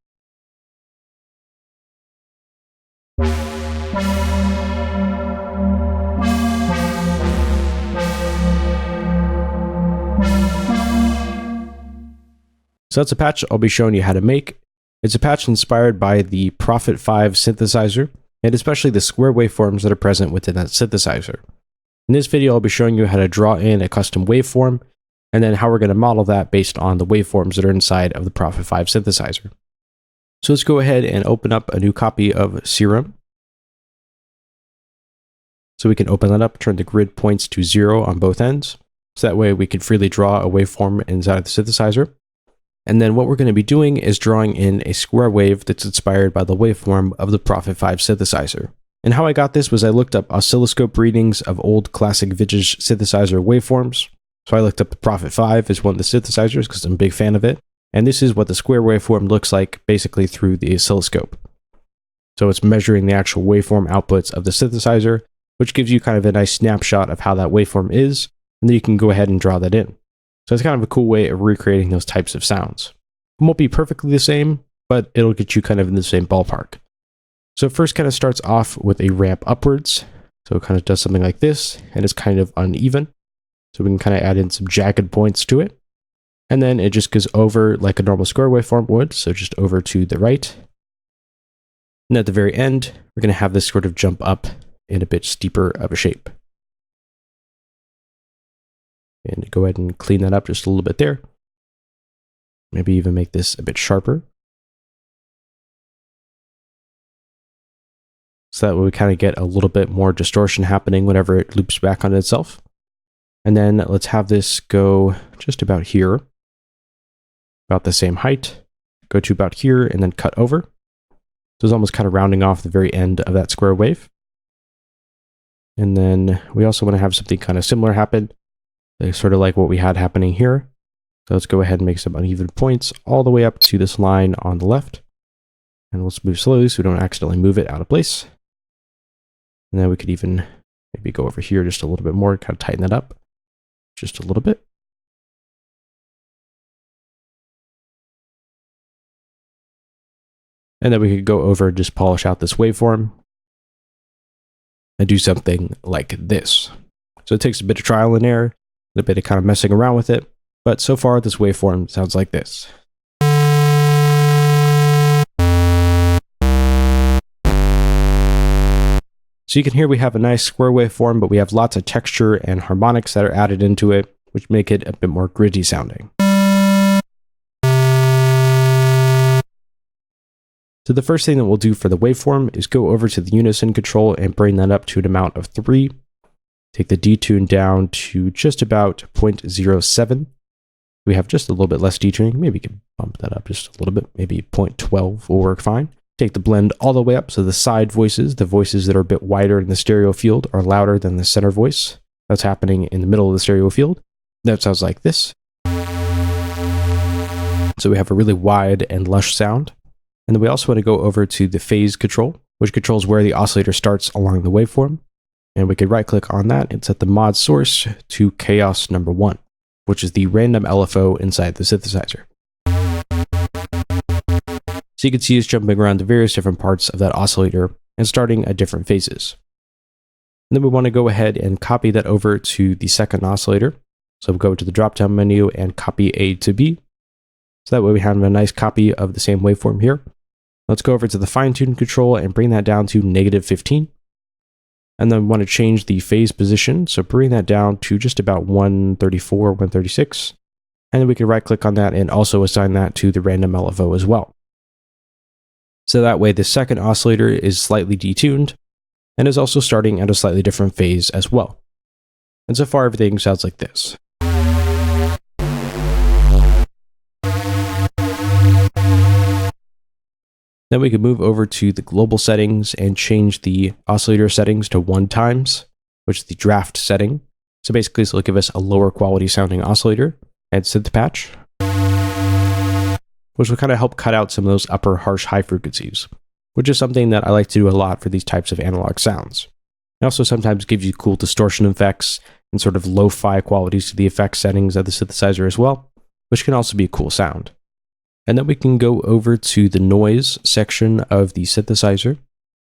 So that's a patch I'll be showing you how to make. It's a patch inspired by the Prophet 5 synthesizer, and especially the square waveforms that are present within that synthesizer. In this video, I'll be showing you how to draw in a custom waveform, and then how we're going to model that based on the waveforms that are inside of the Prophet 5 synthesizer. So let's go ahead and open up a new copy of Serum. So we can open that up, turn the grid points to 0 on both ends. So that way we can freely draw a waveform inside the synthesizer. And then what we're going to be doing is drawing in a square wave that's inspired by the waveform of the Prophet 5 synthesizer. And how I got this was I looked up oscilloscope readings of old classic vintage synthesizer waveforms. So I looked up the Prophet 5 as one of the synthesizers because I'm a big fan of it. And this is what the square waveform looks like basically through the oscilloscope. So it's measuring the actual waveform outputs of the synthesizer, which gives you kind of a nice snapshot of how that waveform is. And then you can go ahead and draw that in. So it's kind of a cool way of recreating those types of sounds. It won't be perfectly the same, but it'll get you kind of in the same ballpark. So it first kind of starts off with a ramp upwards. So it kind of does something like this, and it's kind of uneven. So we can kind of add in some jagged points to it. And then it just goes over like a normal square waveform would, so just over to the right. And at the very end, we're going to have this sort of jump up in a bit steeper of a shape. And go ahead and clean that up just a little bit there. Maybe even make this a bit sharper. So that way we kind of get a little bit more distortion happening whenever it loops back on itself. And then let's have this go just about here. About the same height. Go to about here and then cut over. So it's almost kind of rounding off the very end of that square wave. And then we also want to have something kind of similar happen. Sort of like what we had happening here. So let's go ahead and make some uneven points all the way up to this line on the left. And let's move slowly so we don't accidentally move it out of place. And then we could even maybe go over here just a little bit more, kind of tighten that up just a little bit. And then we could go over and just polish out this waveform and do something like this. So it takes a bit of trial and error, a bit of kind of messing around with it, But so far, this waveform sounds like this. So you can hear we have a nice square waveform, but we have lots of texture and harmonics that are added into it, which make it a bit more gritty sounding. So the first thing that we'll do for the waveform is go over to the unison control and bring that up to an amount of 3. Take the detune down to just about 0.07. We have just a little bit less detuning. Maybe we can bump that up just a little bit. Maybe 0.12 will work fine. Take the blend all the way up so the side voices, the voices that are a bit wider in the stereo field, are louder than the center voice. That's happening in the middle of the stereo field. That sounds like this. So we have a really wide and lush sound. And then we also want to go over to the phase control, which controls where the oscillator starts along the waveform. And we could right click on that and set the mod source to chaos number 1, which is the random LFO inside the synthesizer. So you can see it's jumping around to various different parts of that oscillator and starting at different phases. And then we want to go ahead and copy that over to the second oscillator. So we'll go to the drop-down menu and copy A to B. So that way we have a nice copy of the same waveform here. Let's go over to the fine-tune control and bring that down to -15. And then we want to change the phase position. So bring that down to just about 134, 136. And then we can right-click on that and also assign that to the random LFO as well. So that way the second oscillator is slightly detuned and is also starting at a slightly different phase as well. And so far everything sounds like this. Then we can move over to the global settings and change the oscillator settings to 1 times, which is the draft setting. So basically this will give us a lower quality sounding oscillator and synth patch, which will kind of help cut out some of those upper harsh high frequencies, which is something that I like to do a lot for these types of analog sounds. It also sometimes gives you cool distortion effects and sort of lo-fi qualities to the effect settings of the synthesizer as well, which can also be a cool sound. And then we can go over to the noise section of the synthesizer.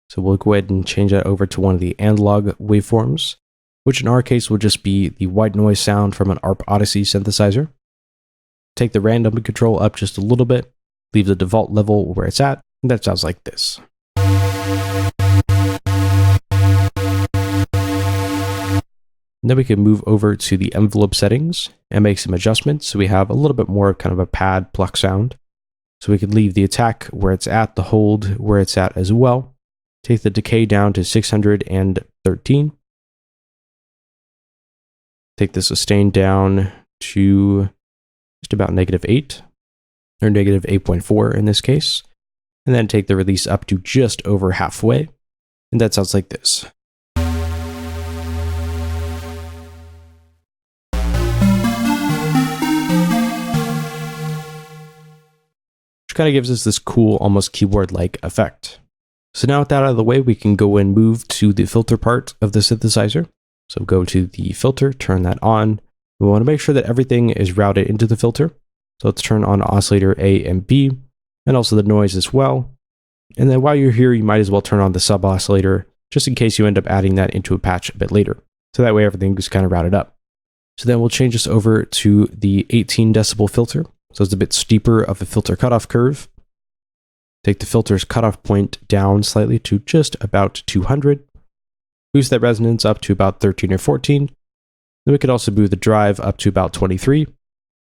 So we'll go ahead and change that over to one of the analog waveforms, which in our case will just be the white noise sound from an ARP Odyssey synthesizer. Take the random control up just a little bit, leave the default level where it's at, and that sounds like this. And then we can move over to the envelope settings and make some adjustments so we have a little bit more of kind of a pad pluck sound. So we can leave the attack where it's at, the hold where it's at as well. Take the decay down to 613. Take the sustain down to just about -8 or -8.4 in this case. And then take the release up to just over halfway. And that sounds like this. Which kind of gives us this cool, almost keyboard-like effect. So now with that out of the way, we can go and move to the filter part of the synthesizer. So go to the filter, turn that on. We want to make sure that everything is routed into the filter. So let's turn on oscillator A and B, and also the noise as well. And then while you're here, you might as well turn on the sub oscillator, just in case you end up adding that into a patch a bit later. So that way everything is kind of routed up. So then we'll change this over to the 18 decibel filter. So it's a bit steeper of a filter cutoff curve. Take the filter's cutoff point down slightly to just about 200. Boost that resonance up to about 13 or 14. Then we could also move the drive up to about 23.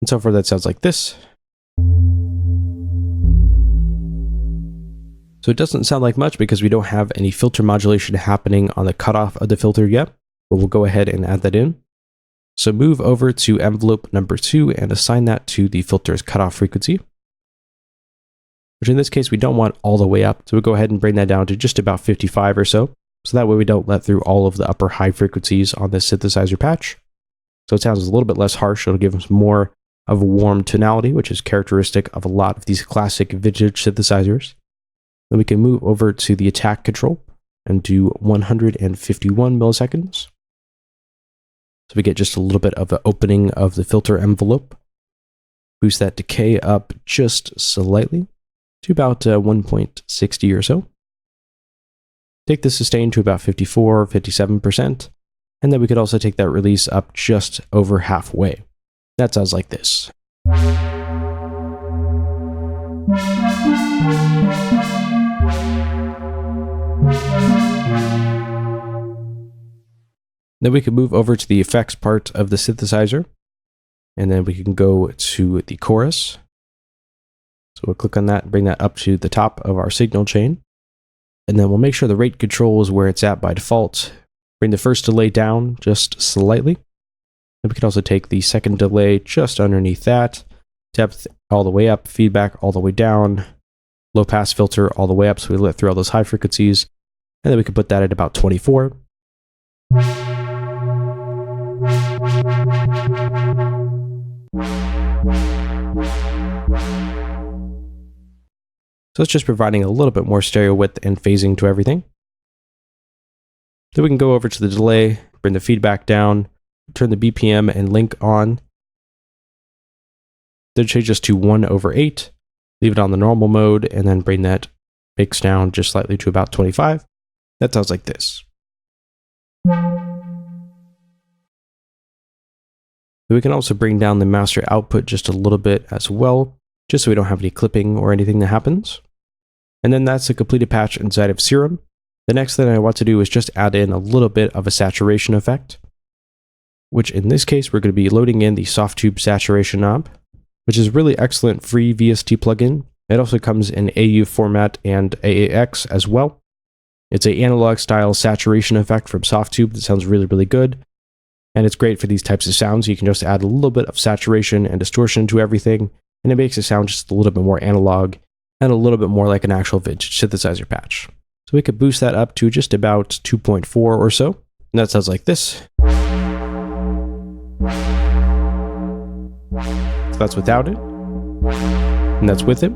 And so far that sounds like this. So it doesn't sound like much because we don't have any filter modulation happening on the cutoff of the filter yet, but we'll go ahead and add that in. So move over to envelope number 2 and assign that to the filter's cutoff frequency, which in this case we don't want all the way up. So we'll go ahead and bring that down to just about 55 or so. So that way we don't let through all of the upper high frequencies on this synthesizer patch. So it sounds a little bit less harsh. It'll give us more of a warm tonality, which is characteristic of a lot of these classic vintage synthesizers. Then we can move over to the attack control and do 151 milliseconds. So we get just a little bit of an opening of the filter envelope. Boost that decay up just slightly to about 1.60 or so. Take the sustain to about 54 or 57%. And then we could also take that release up just over halfway. That sounds like this. Then we can move over to the effects part of the synthesizer, and then we can go to the chorus. So we'll click on that, bring that up to the top of our signal chain, and then we'll make sure the rate control is where it's at by default. Bring the first delay down just slightly. And we can also take the second delay just underneath that, depth all the way up, feedback all the way down, low pass filter all the way up so we let through all those high frequencies, and then we can put that at about 24. So it's just providing a little bit more stereo width and phasing to everything. Then we can go over to the delay, bring the feedback down, turn the BPM and link on. Then change this to 1/8, leave it on the normal mode, and then bring that mix down just slightly to about 25. That sounds like this. We can also bring down the master output just a little bit as well, just so we don't have any clipping or anything that happens. And then that's the completed patch inside of Serum. The next thing I want to do is just add in a little bit of a saturation effect, which in this case, we're going to be loading in the soft tube saturation knob, which is a really excellent free VST plugin. It also comes in AU format and AAX as well. It's an analog style saturation effect from Softtube that sounds really, really good. And it's great for these types of sounds. You can just add a little bit of saturation and distortion to everything, and it makes it sound just a little bit more analog and a little bit more like an actual vintage synthesizer patch. So we could boost that up to just about 2.4 or so. And that sounds like this. So that's without it. And that's with it.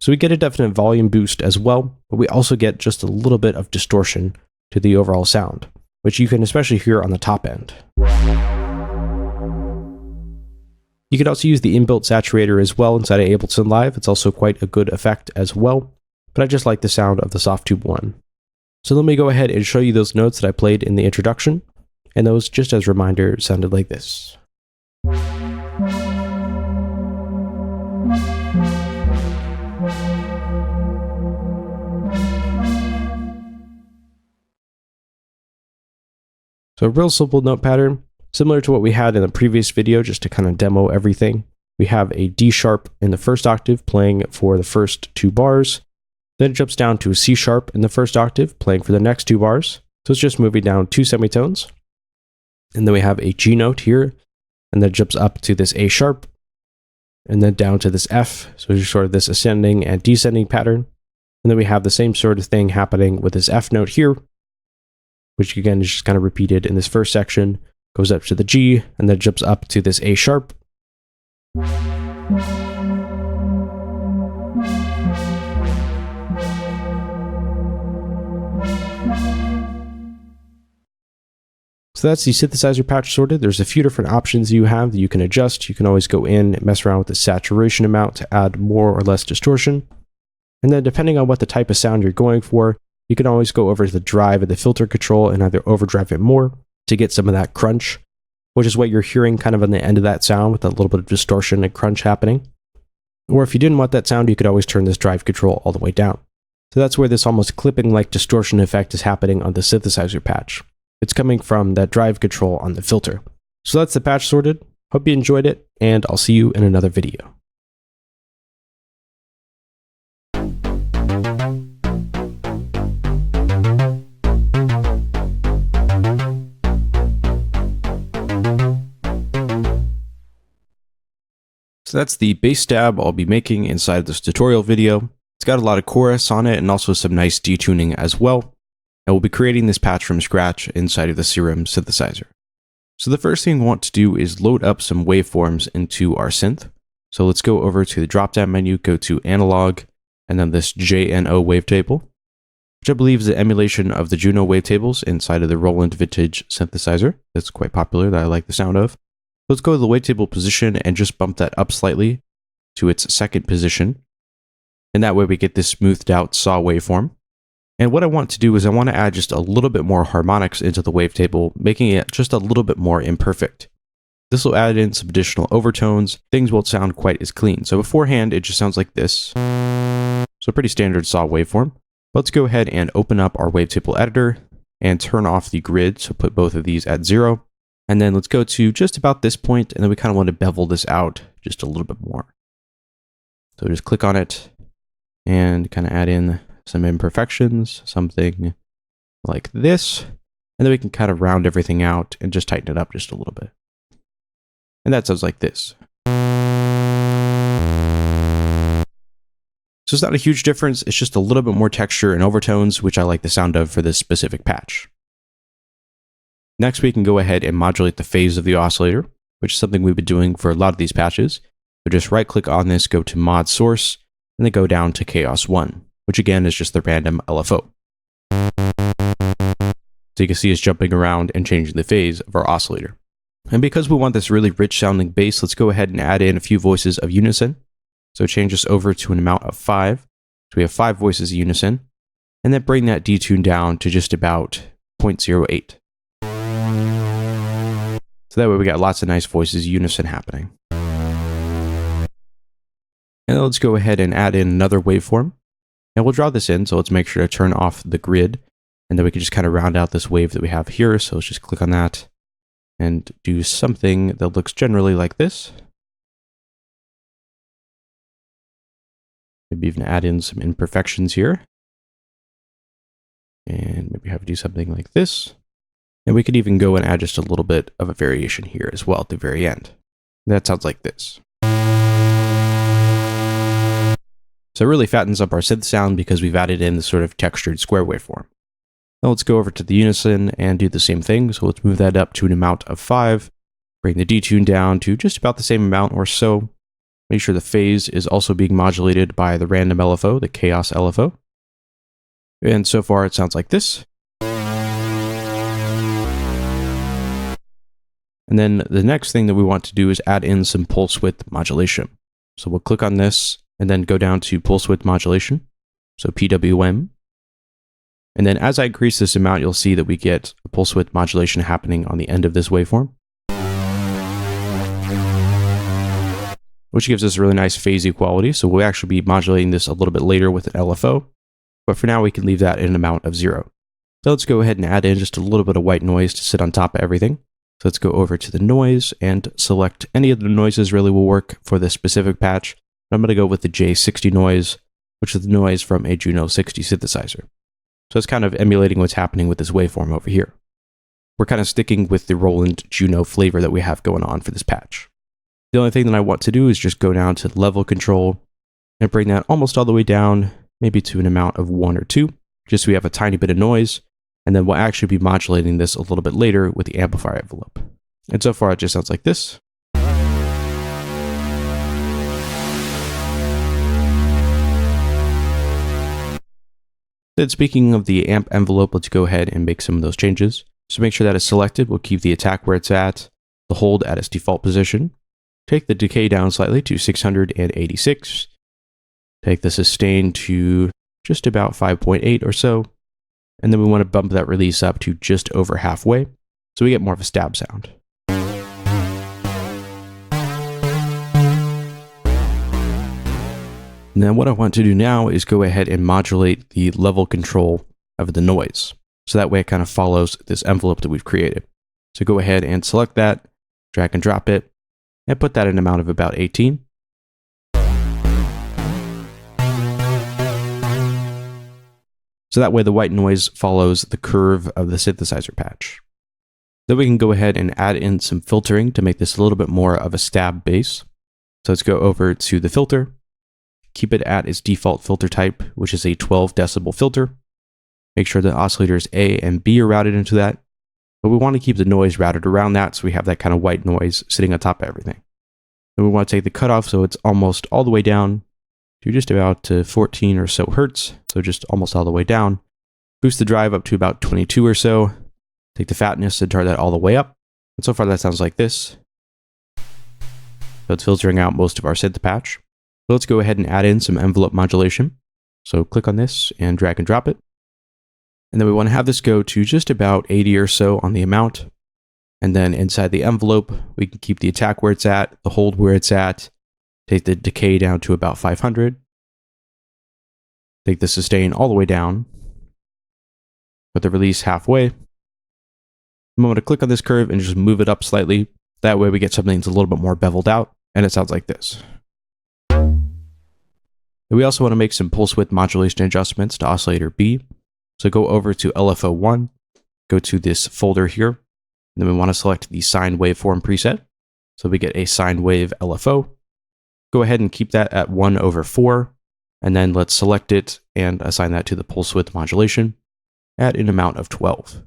So we get a definite volume boost as well, but we also get just a little bit of distortion to the overall sound, which you can especially hear on the top end. You could also use the inbuilt saturator as well inside of Ableton Live. It's also quite a good effect as well, but I just like the sound of the Softtube one. So let me go ahead and show you those notes that I played in the introduction, and those, just as a reminder, sounded like this. So a real simple note pattern, similar to what we had in the previous video, just to kind of demo everything. We have a D sharp in the first octave playing for the first 2 bars. Then it jumps down to a C sharp in the first octave playing for the next 2 bars. So it's just moving down 2 semitones. And then we have a G note here, and then it jumps up to this A sharp, and then down to this F. So it's sort of this ascending and descending pattern. And then we have the same sort of thing happening with this F note here, which again is just kind of repeated in this first section, goes up to the G, and then jumps up to this A sharp. So that's the synthesizer patch sorted. There's a few different options you have that you can adjust. You can always go in and mess around with the saturation amount to add more or less distortion. And then depending on what the type of sound you're going for, you can always go over to the drive and the filter control and either overdrive it more to get some of that crunch, which is what you're hearing kind of on the end of that sound with a little bit of distortion and crunch happening. Or if you didn't want that sound, you could always turn this drive control all the way down. So that's where this almost clipping-like distortion effect is happening on the synthesizer patch. It's coming from that drive control on the filter. So that's the patch sorted. Hope you enjoyed it, and I'll see you in another video. So that's the bass stab I'll be making inside this tutorial video. It's got a lot of chorus on it and also some nice detuning as well. And we'll be creating this patch from scratch inside of the Serum synthesizer. So the first thing we want to do is load up some waveforms into our synth. So let's go over to the drop-down menu, go to Analog, and then this JNO wavetable, which I believe is an emulation of the Juno wavetables inside of the Roland Vintage synthesizer. That's quite popular, that I like the sound of. Let's go to the wavetable position and just bump that up slightly to its second position. And that way we get this smoothed out saw waveform. And what I want to do is I want to add just a little bit more harmonics into the wavetable, making it just a little bit more imperfect. This will add in some additional overtones. Things won't sound quite as clean. So beforehand, it just sounds like this. So pretty standard saw waveform. Let's go ahead and open up our wavetable editor and turn off the grid. So put both of these at 0. And then let's go to just about this point, and then we kind of want to bevel this out just a little bit more. So just click on it and kind of add in some imperfections, something like this. And then we can kind of round everything out and just tighten it up just a little bit. And that sounds like this. So it's not a huge difference. It's just a little bit more texture and overtones, which I like the sound of for this specific patch. Next, we can go ahead and modulate the phase of the oscillator, which is something we've been doing for a lot of these patches. So just right click on this, go to mod source, and then go down to chaos 1, which again is just the random LFO. So you can see it's jumping around and changing the phase of our oscillator. And because we want this really rich sounding bass, let's go ahead and add in a few voices of unison. So change this over to an amount of 5. So we have 5 voices of unison. And then bring that detune down to just about 0.08. So that way we got lots of nice voices unison happening. And then let's go ahead and add in another waveform. And we'll draw this in, so let's make sure to turn off the grid. And then we can just kind of round out this wave that we have here. So let's just click on that and do something that looks generally like this. Maybe even add in some imperfections here. And maybe have to do something like this. And we could even go and add just a little bit of a variation here as well at the very end. That sounds like this. So it really fattens up our synth sound because we've added in this sort of textured square waveform. Now let's go over to the unison and do the same thing. So let's move that up to an amount of 5. Bring the detune down to just about the same amount or so. Make sure the phase is also being modulated by the random LFO, the chaos LFO. And so far it sounds like this. And then the next thing that we want to do is add in some pulse width modulation. So we'll click on this and then go down to pulse width modulation. So PWM. And then as I increase this amount, you'll see that we get a pulse width modulation happening on the end of this waveform, which gives us a really nice phase equality. So we'll actually be modulating this a little bit later with an LFO, but for now we can leave that in an amount of 0. So let's go ahead and add in just a little bit of white noise to sit on top of everything. So let's go over to the noise and select any of the noises really will work for this specific patch. I'm going to go with the J60 noise, which is the noise from a Juno 60 synthesizer. So it's kind of emulating what's happening with this waveform over here. We're kind of sticking with the Roland Juno flavor that we have going on for this patch. The only thing that I want to do is just go down to level control and bring that almost all the way down, maybe to an amount of 1 or 2, just so we have a tiny bit of noise. And then we'll actually be modulating this a little bit later with the amplifier envelope. And so far it just sounds like this. Then speaking of the amp envelope, let's go ahead and make some of those changes. So make sure that is selected. We'll keep the attack where it's at, the hold at its default position. Take the decay down slightly to 686. Take the sustain to just about 5.8 or so. And then we want to bump that release up to just over halfway, so we get more of a stab sound. And then what I want to do now is go ahead and modulate the level control of the noise. So that way it kind of follows this envelope that we've created. So go ahead and select that, drag and drop it, and put that in an amount of about 18. So that way the white noise follows the curve of the synthesizer patch. Then we can go ahead and add in some filtering to make this a little bit more of a stab bass. So let's go over to the filter, keep it at its default filter type, which is a 12 decibel filter. Make sure the oscillators A and B are routed into that, but we want to keep the noise routed around that so we have that kind of white noise sitting on top of everything. Then we want to take the cutoff so it's almost all the way down to just about 14 or so hertz, so just almost all the way down. Boost the drive up to about 22 or so. Take the fatness and turn that all the way up. And so far that sounds like this. So it's filtering out most of our synth patch. So let's go ahead and add in some envelope modulation. So click on this and drag and drop it. And then we want to have this go to just about 80 or so on the amount. And then inside the envelope, we can keep the attack where it's at, the hold where it's at, take the decay down to about 500, take the sustain all the way down, put the release halfway. I'm going to click on this curve and just move it up slightly. That way we get something that's a little bit more beveled out, and it sounds like this. We also want to make some pulse width modulation adjustments to oscillator B. So go over to LFO1, go to this folder here, and then we want to select the sine waveform preset. So we get a sine wave LFO. Go ahead and keep that at 1/4, and then let's select it and assign that to the pulse width modulation at an amount of 12.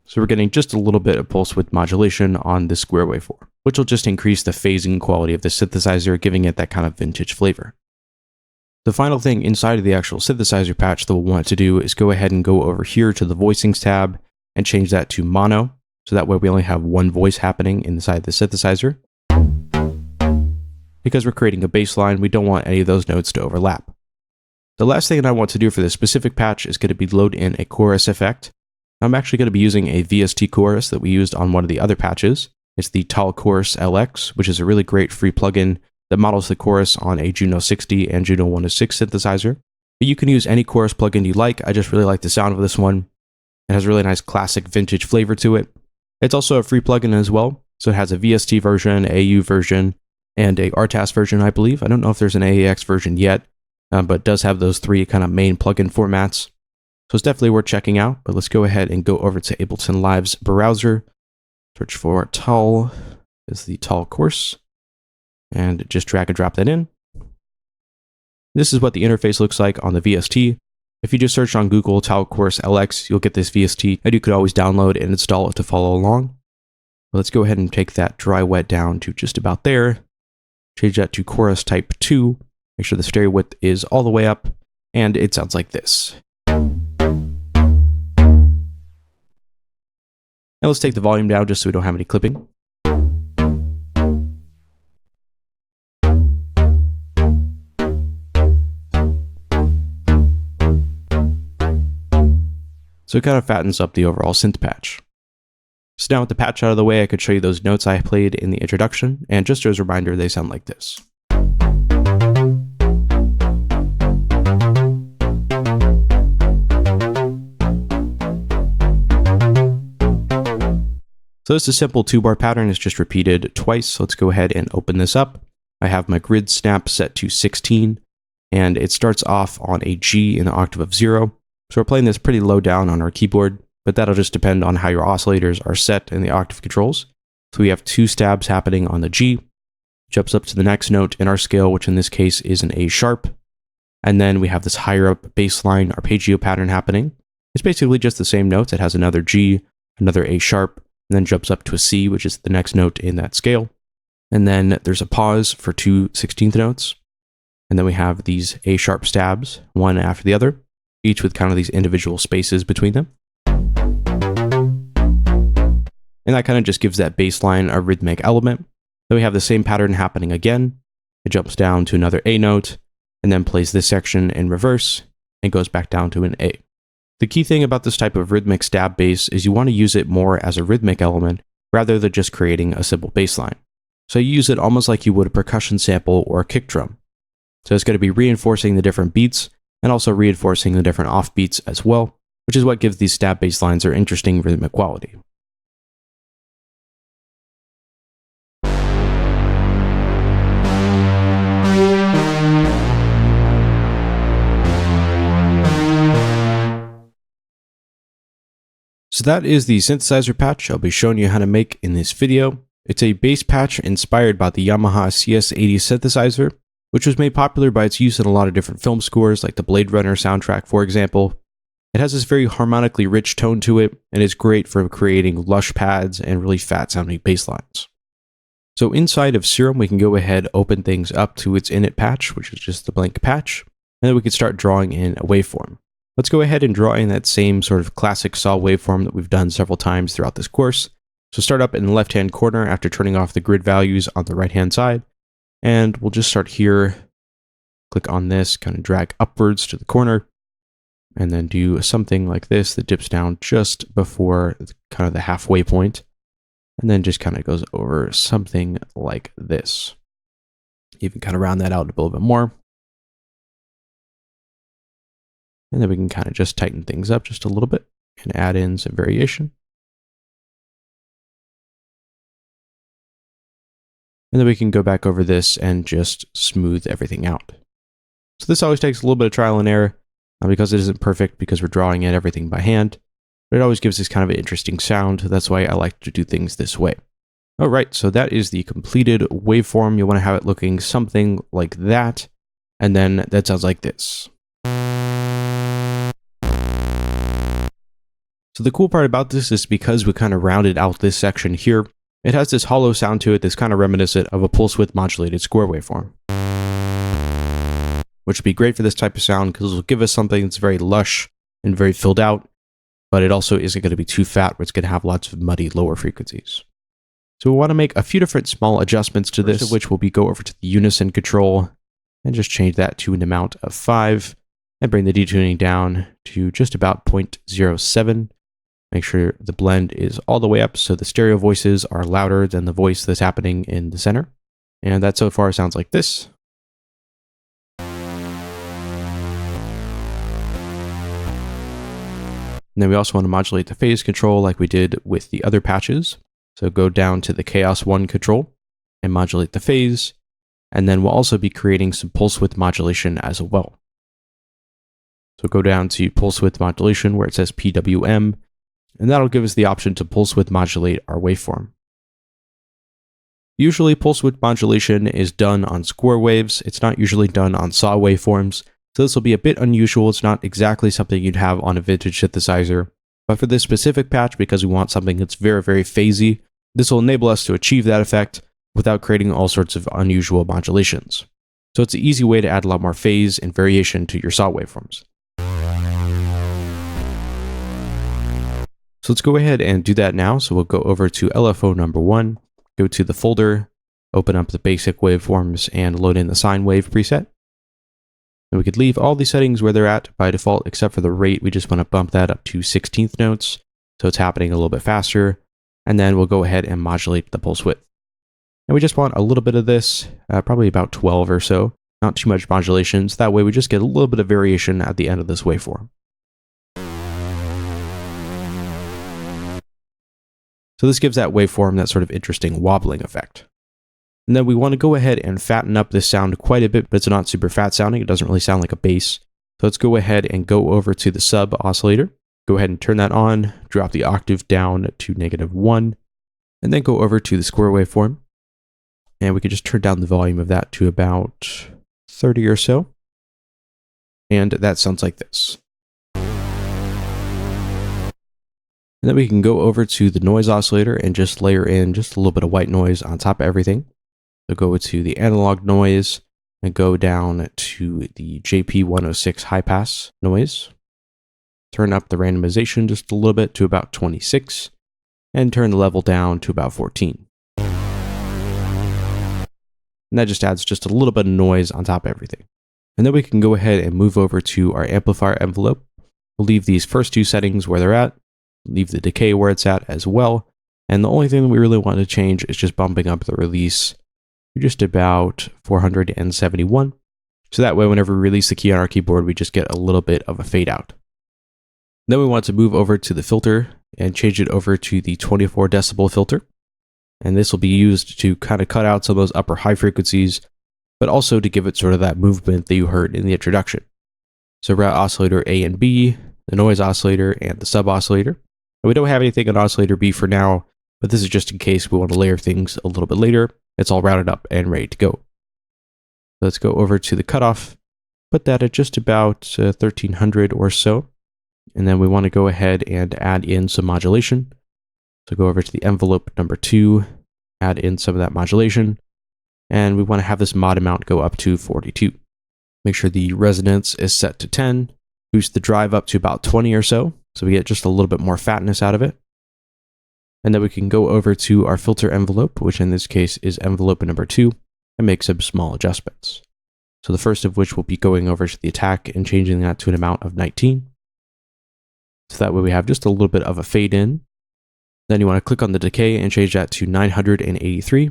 So we're getting just a little bit of pulse width modulation on this square waveform, which will just increase the phasing quality of the synthesizer, giving it that kind of vintage flavor. The final thing inside of the actual synthesizer patch that we'll want to do is go ahead and go over here to the voicings tab and change that to mono. So that way we only have one voice happening inside the synthesizer. Because we're creating a bass line, we don't want any of those notes to overlap. The last thing that I want to do for this specific patch is going to be load in a chorus effect. I'm actually going to be using a VST chorus that we used on one of the other patches. It's the Chorus LX, which is a really great free plugin that models the chorus on a Juno 60 and Juno 106 synthesizer. But you can use any chorus plugin you like. I just really like the sound of this one. It has a really nice classic vintage flavor to it. It's also a free plugin as well. So it has a VST version, AU version, and a RTAS version, I believe. I don't know if there's an AAX version yet, but it does have those three kind of main plugin formats. So it's definitely worth checking out, but let's go ahead and go over to Ableton Live's browser, search for Tal, is the Tal course, and just drag and drop that in. This is what the interface looks like on the VST. If you just search on Google Chorus LX, you'll get this VST that you could always download and install it to follow along. Let's go ahead and take that dry wet down to just about there. Change that to chorus type 2. Make sure the stereo width is all the way up, and it sounds like this. Now let's take the volume down just so we don't have any clipping. So it kind of fattens up the overall synth patch. So now with the patch out of the way, I could show you those notes I played in the introduction, and just as a reminder, they sound like this. So this is a simple 2-bar pattern. It's just repeated twice. So let's go ahead and open this up. I have my grid snap set to 16, and it starts off on a G in the octave of 0. So we're playing this pretty low down on our keyboard, but that'll just depend on how your oscillators are set in the octave controls. So we have 2 stabs happening on the G, jumps up to the next note in our scale, which in this case is an A sharp. And then we have this higher up bass line arpeggio pattern happening. It's basically just the same notes. It has another G, another A sharp, and then jumps up to a C, which is the next note in that scale. And then there's a pause for 2 16th notes. And then we have these A sharp stabs, one after the other, each with kind of these individual spaces between them. And that kind of just gives that bass line a rhythmic element. Then we have the same pattern happening again. It jumps down to another A note, and then plays this section in reverse, and goes back down to an A. The key thing about this type of rhythmic stab bass is you want to use it more as a rhythmic element rather than just creating a simple bass line. So you use it almost like you would a percussion sample or a kick drum. So it's going to be reinforcing the different beats and also reinforcing the different off beats as well, which is what gives these stab bass lines their interesting rhythmic quality. So that is the synthesizer patch I'll be showing you how to make in this video. It's a bass patch inspired by the Yamaha CS80 synthesizer, which was made popular by its use in a lot of different film scores, like the Blade Runner soundtrack, for example. It has this very harmonically rich tone to it, and is great for creating lush pads and really fat sounding bass lines. So inside of Serum, we can go ahead, open things up to its init patch, which is just the blank patch, and then we can start drawing in a waveform. Let's go ahead and draw in that same sort of classic saw waveform that we've done several times throughout this course. So start up in the left-hand corner after turning off the grid values on the right-hand side. And we'll just start here, click on this, kind of drag upwards to the corner. and then do something like this that dips down just before kind of the halfway point, and then just kind of goes over something like this. Even kind of round that out a little bit more. And then we can kind of just tighten things up just a little bit and add in some variation. And then we can go back over this and just smooth everything out. So this always takes a little bit of trial and error because it isn't perfect because we're drawing in everything by hand. But it always gives us kind of an interesting sound. That's why I like to do things this way. All right, so that is the completed waveform. You want to have it looking something like that. And then that sounds like this. So the cool part about this is because we kind of rounded out this section here, it has this hollow sound to it that's kind of reminiscent of a pulse width modulated square waveform, which would be great for this type of sound because it will give us something that's very lush and very filled out, but it also isn't going to be too fat where it's going to have lots of muddy lower frequencies. So we want to make a few different small adjustments to this, which will be go over to the unison control and just change that to an amount of 5 and bring the detuning down to just about 0.07. Make sure the blend is all the way up so the stereo voices are louder than the voice that's happening in the center. And that so far sounds like this. And then we also want to modulate the phase control like we did with the other patches. So go down to the Chaos 1 control and modulate the phase. And then we'll also be creating some pulse width modulation as well. So go down to pulse width modulation where it says PWM, and that'll give us the option to pulse width modulate our waveform. Usually pulse width modulation is done on square waves. It's not usually done on saw waveforms. So this will be a bit unusual. It's not exactly something you'd have on a vintage synthesizer. But for this specific patch, because we want something that's very, very phasey, this will enable us to achieve that effect without creating all sorts of unusual modulations. So it's an easy way to add a lot more phase and variation to your saw waveforms. So let's go ahead and do that now. So we'll go over to LFO number 1, go to the folder, open up the basic waveforms and load in the sine wave preset. And we could leave all these settings where they're at by default, except for the rate. We just want to bump that up to 16th notes. So it's happening a little bit faster. And then we'll go ahead and modulate the pulse width. And we just want a little bit of this, probably about 12 or so, not too much modulations. That way we just get a little bit of variation at the end of this waveform. So this gives that waveform that sort of interesting wobbling effect. And then we want to go ahead and fatten up this sound quite a bit, but it's not super fat sounding. It doesn't really sound like a bass. So let's go ahead and go over to the sub oscillator. Go ahead and turn that on, drop the octave down to -1, and then go over to the square waveform. And we can just turn down the volume of that to about 30 or so. And that sounds like this. And then we can go over to the noise oscillator and just layer in just a little bit of white noise on top of everything. So go to the analog noise and go down to the JP106 high pass noise. Turn up the randomization just a little bit to about 26 and turn the level down to about 14. And that just adds just a little bit of noise on top of everything. And then we can go ahead and move over to our amplifier envelope. We'll leave these first two settings where they're at, leave the decay where it's at as well. And the only thing that we really want to change is just bumping up the release to just about 471. So that way, whenever we release the key on our keyboard, we just get a little bit of a fade out. Then we want to move over to the filter and change it over to the 24 decibel filter. And this will be used to kind of cut out some of those upper high frequencies, but also to give it sort of that movement that you heard in the introduction. So we're at oscillator A and B, the noise oscillator, and the sub oscillator. And we don't have anything on oscillator B for now, but this is just in case we want to layer things a little bit later. It's all rounded up and ready to go. Let's go over to the cutoff, put that at just about 1300 or so. And then we want to go ahead and add in some modulation. So go over to the envelope number 2, add in some of that modulation. And we want to have this mod amount go up to 42. Make sure the resonance is set to 10. Boost the drive up to about 20 or so. So we get just a little bit more fatness out of it. And then we can go over to our filter envelope, which in this case is envelope number 2, and make some small adjustments. So the first of which will be going over to the attack and changing that to an amount of 19. So that way we have just a little bit of a fade in. Then you want to click on the decay and change that to 983.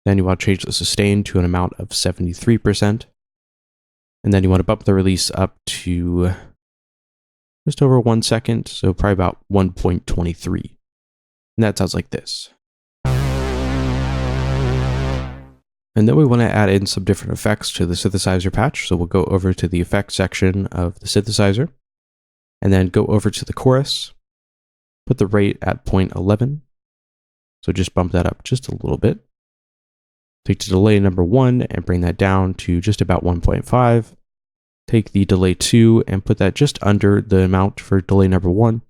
Then you want to change the sustain to an amount of 73%. And then you want to bump the release up to just over 1 second, so probably about 1.23. And that sounds like this. And then we want to add in some different effects to the synthesizer patch. So we'll go over to the effects section of the synthesizer, and then go over to the chorus, put the rate at 0.11. So just bump that up just a little bit. Take the delay number 1 and bring that down to just about 1.5. Take the delay 2 and put that just under the amount for delay number 1.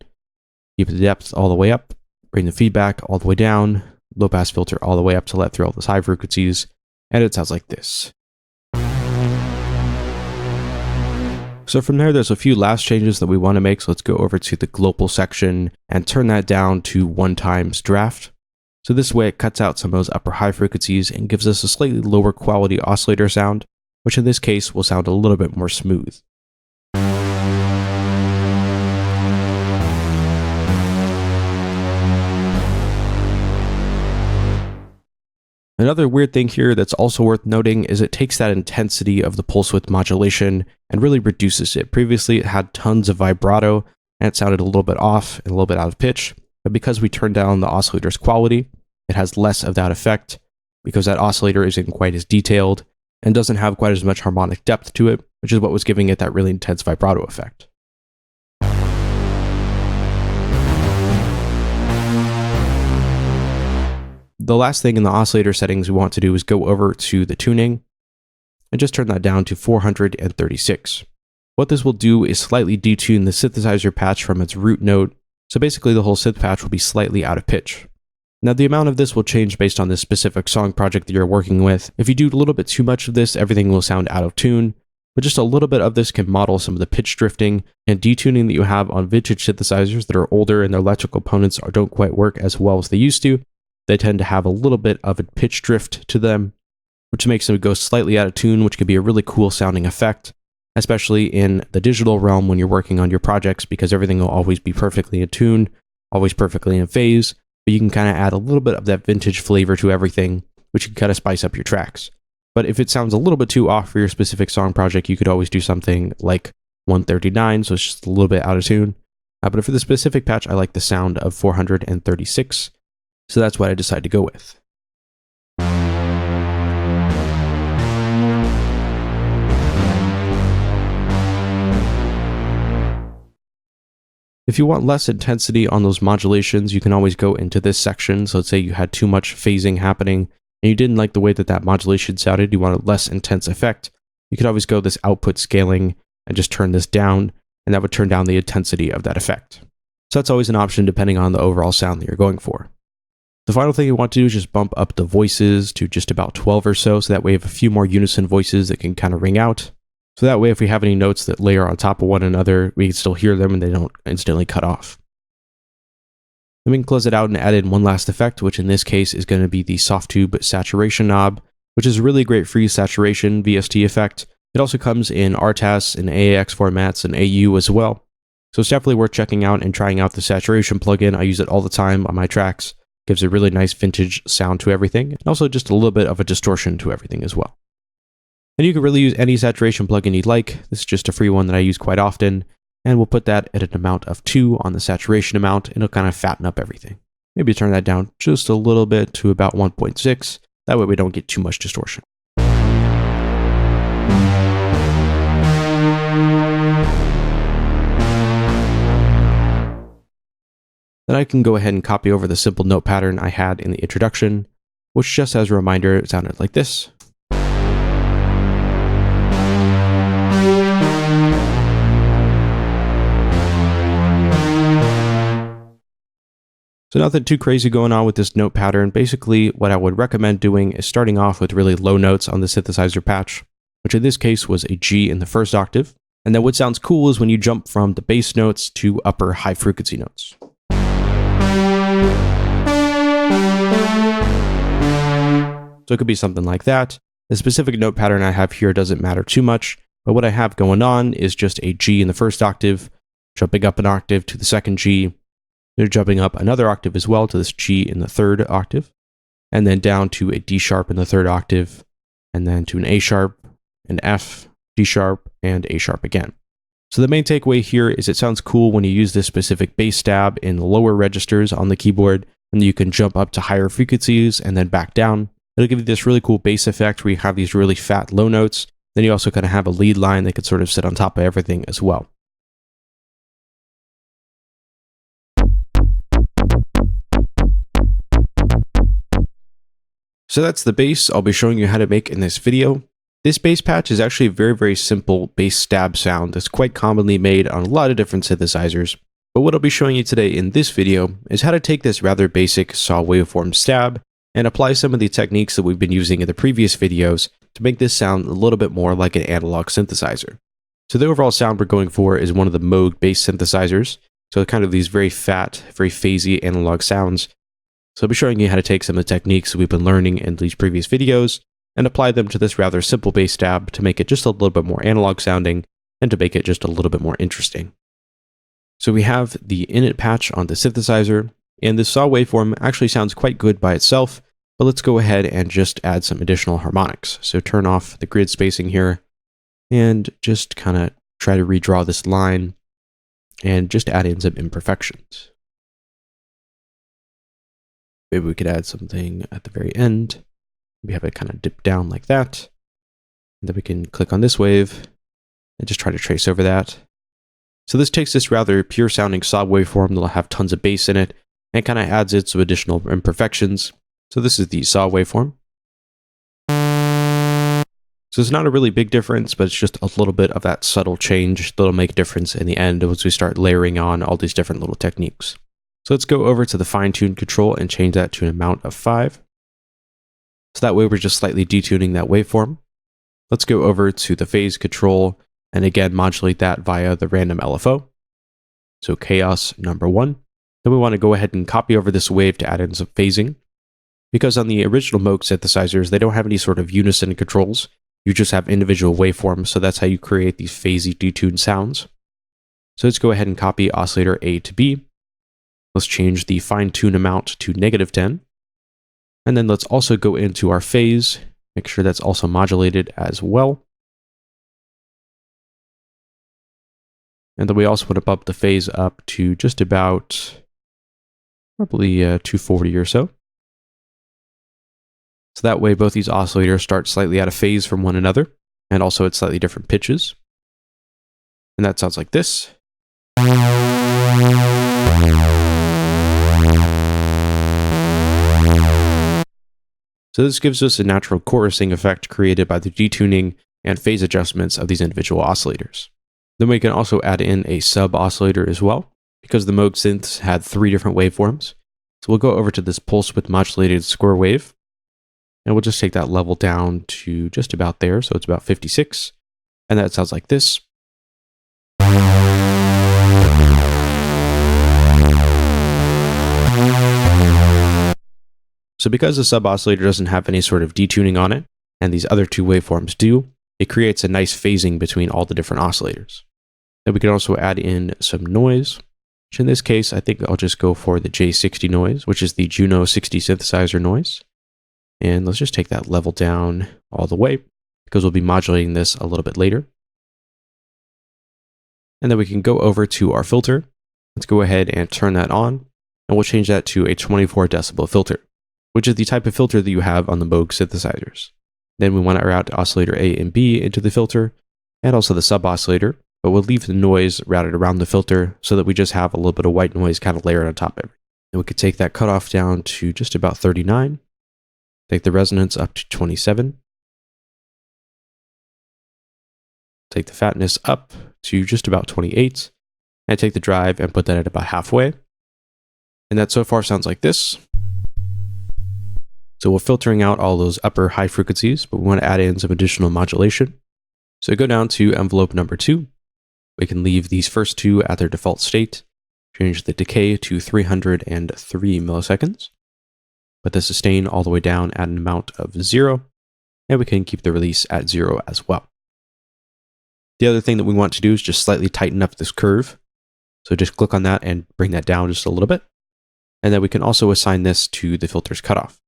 Keep the depth all the way up. Bring the feedback all the way down. Low pass filter all the way up to let through all those high frequencies. And it sounds like this. So from there's a few last changes that we want to make. So let's go over to the global section and turn that down to 1 times draft. So this way it cuts out some of those upper high frequencies and gives us a slightly lower quality oscillator sound, which in this case will sound a little bit more smooth. Another weird thing here that's also worth noting is it takes that intensity of the pulse width modulation and really reduces it. Previously it had tons of vibrato and it sounded a little bit off and a little bit out of pitch, but because we turned down the oscillator's quality, it has less of that effect because that oscillator isn't quite as detailed and doesn't have quite as much harmonic depth to it, which is what was giving it that really intense vibrato effect. The last thing in the oscillator settings we want to do is go over to the tuning and just turn that down to 436. What this will do is slightly detune the synthesizer patch from its root note, so basically the whole synth patch will be slightly out of pitch. Now the amount of this will change based on the specific song project that you're working with. If you do a little bit too much of this, everything will sound out of tune, but just a little bit of this can model some of the pitch drifting and detuning that you have on vintage synthesizers that are older and their electrical components don't quite work as well as they used to. They tend to have a little bit of a pitch drift to them, which makes them go slightly out of tune, which can be a really cool sounding effect, especially in the digital realm when you're working on your projects, because everything will always be perfectly in tune, always perfectly in phase, but you can kind of add a little bit of that vintage flavor to everything, which can kind of spice up your tracks. But if it sounds a little bit too off for your specific song project, you could always do something like 139, so it's just a little bit out of tune. But for the specific patch, I like the sound of 436. So that's what I decided to go with. If you want less intensity on those modulations, you can always go into this section. So let's say you had too much phasing happening and you didn't like the way that that modulation sounded, you want a less intense effect. You could always go this output scaling and just turn this down, and that would turn down the intensity of that effect. So that's always an option depending on the overall sound that you're going for. The final thing you want to do is just bump up the voices to just about 12 or so that way you have a few more unison voices that can kind of ring out. So that way if we have any notes that layer on top of one another, we can still hear them and they don't instantly cut off. Then we can close it out and add in one last effect, which in this case is going to be the soft tube saturation knob, which is a really great free saturation VST effect. It also comes in RTAS and AAX formats and AU as well. So it's definitely worth checking out and trying out the saturation plugin. I use it all the time on my tracks. Gives a really nice vintage sound to everything, and also just a little bit of a distortion to everything as well. And you can really use any saturation plugin you'd like. This is just a free one that I use quite often, and we'll put that at an amount of 2 on the saturation amount, and it'll kind of fatten up everything. Maybe turn that down just a little bit to about 1.6. That way we don't get too much distortion. Then I can go ahead and copy over the simple note pattern I had in the introduction, which just as a reminder, it sounded like this. So nothing too crazy going on with this note pattern. Basically, what I would recommend doing is starting off with really low notes on the synthesizer patch, which in this case was a G in the first octave. And then what sounds cool is when you jump from the bass notes to upper high frequency notes. So it could be something like that. The specific note pattern I have here doesn't matter too much, but what I have going on is just a G in the first octave, jumping up an octave to the second G, they're jumping up another octave as well to this G in the third octave, and then down to a D sharp in the third octave, and then to an A sharp, an F, D sharp, and A sharp again. So the main takeaway here is it sounds cool when you use this specific bass stab in the lower registers on the keyboard, and you can jump up to higher frequencies and then back down. It'll give you this really cool bass effect where you have these really fat low notes. Then you also kind of have a lead line that could sort of sit on top of everything as well. So that's the bass I'll be showing you how to make in this video. This bass patch is actually a very, very simple bass stab sound that's quite commonly made on a lot of different synthesizers. But what I'll be showing you today in this video is how to take this rather basic saw waveform stab and apply some of the techniques that we've been using in the previous videos to make this sound a little bit more like an analog synthesizer. So the overall sound we're going for is one of the Moog bass synthesizers. So kind of these very fat, very phasey analog sounds. So I'll be showing you how to take some of the techniques that we've been learning in these previous videos and apply them to this rather simple bass stab to make it just a little bit more analog sounding and to make it just a little bit more interesting. So we have the init patch on the synthesizer, and this saw waveform actually sounds quite good by itself, but let's go ahead and just add some additional harmonics. So turn off the grid spacing here and just kind of try to redraw this line and just add in some imperfections. Maybe we could add something at the very end. We have it kind of dip down like that. And then we can click on this wave and just try to trace over that. So this takes this rather pure sounding saw waveform that'll have tons of bass in it and kind of adds it some additional imperfections. So this is the saw waveform. So it's not a really big difference, but it's just a little bit of that subtle change that'll make a difference in the end once we start layering on all these different little techniques. So let's go over to the fine tune control and change that to an amount of 5. So that way we're just slightly detuning that waveform. Let's go over to the phase control and again modulate that via the random LFO. So chaos number 1. Then we want to go ahead and copy over this wave to add in some phasing. Because on the original Moog synthesizers, they don't have any sort of unison controls. You just have individual waveforms, so that's how you create these phasey detuned sounds. So let's go ahead and copy oscillator A to B. Let's change the fine tune amount to -10. And then let's also go into our phase, make sure that's also modulated as well. And then we also want to bump the phase up to just about probably 240 or so. So that way both these oscillators start slightly out of phase from one another, and also at slightly different pitches. And that sounds like this. So this gives us a natural chorusing effect created by the detuning and phase adjustments of these individual oscillators. Then we can also add in a sub oscillator as well, because the Moog synths had 3 different waveforms. So we'll go over to this pulse width modulated square wave, and we'll just take that level down to just about there, so it's about 56, and that sounds like this. So because the sub-oscillator doesn't have any sort of detuning on it, and these other 2 waveforms do, it creates a nice phasing between all the different oscillators. Then we can also add in some noise, which in this case, I think I'll just go for the J60 noise, which is the Juno 60 synthesizer noise. And let's just take that level down all the way, because we'll be modulating this a little bit later. And then we can go over to our filter. Let's go ahead and turn that on, and we'll change that to a 24 decibel filter, which is the type of filter that you have on the Moog synthesizers. Then we want to route oscillator A and B into the filter, and also the sub-oscillator, but we'll leave the noise routed around the filter so that we just have a little bit of white noise kind of layered on top of it. And we could take that cutoff down to just about 39, take the resonance up to 27, take the fatness up to just about 28, and take the drive and put that at about halfway. And that so far sounds like this. So we're filtering out all those upper high frequencies, but we want to add in some additional modulation. So go down to envelope number 2. We can leave these first 2 at their default state, change the decay to 303 milliseconds, put the sustain all the way down at an amount of 0, and we can keep the release at 0 as well. The other thing that we want to do is just slightly tighten up this curve. So just click on that and bring that down just a little bit. And then we can also assign this to the filter's cutoff,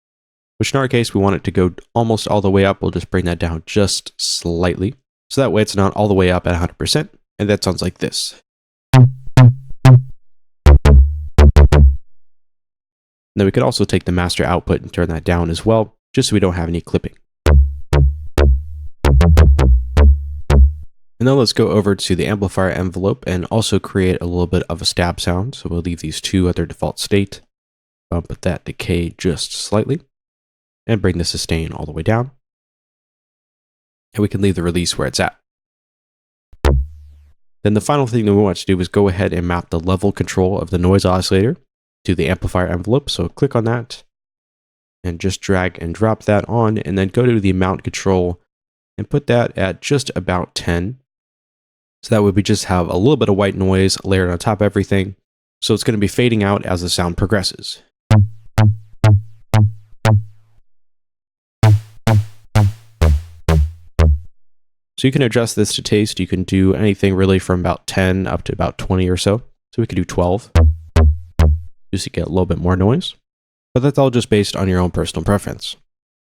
which in our case, we want it to go almost all the way up. We'll just bring that down just slightly. So that way it's not all the way up at 100%. And that sounds like this. Then we could also take the master output and turn that down as well, just so we don't have any clipping. And now let's go over to the amplifier envelope and also create a little bit of a stab sound. So we'll leave these two at their default state, bump that decay just slightly, and bring the sustain all the way down. And we can leave the release where it's at. Then the final thing that we want to do is go ahead and map the level control of the noise oscillator to the amplifier envelope. So click on that and just drag and drop that on, and then go to the amount control and put that at just about 10. So that way we just have a little bit of white noise layered on top of everything. So it's going to be fading out as the sound progresses. So you can adjust this to taste. You can do anything really from about 10 up to about 20 or so. So we could do 12. Just to get a little bit more noise. But that's all just based on your own personal preference.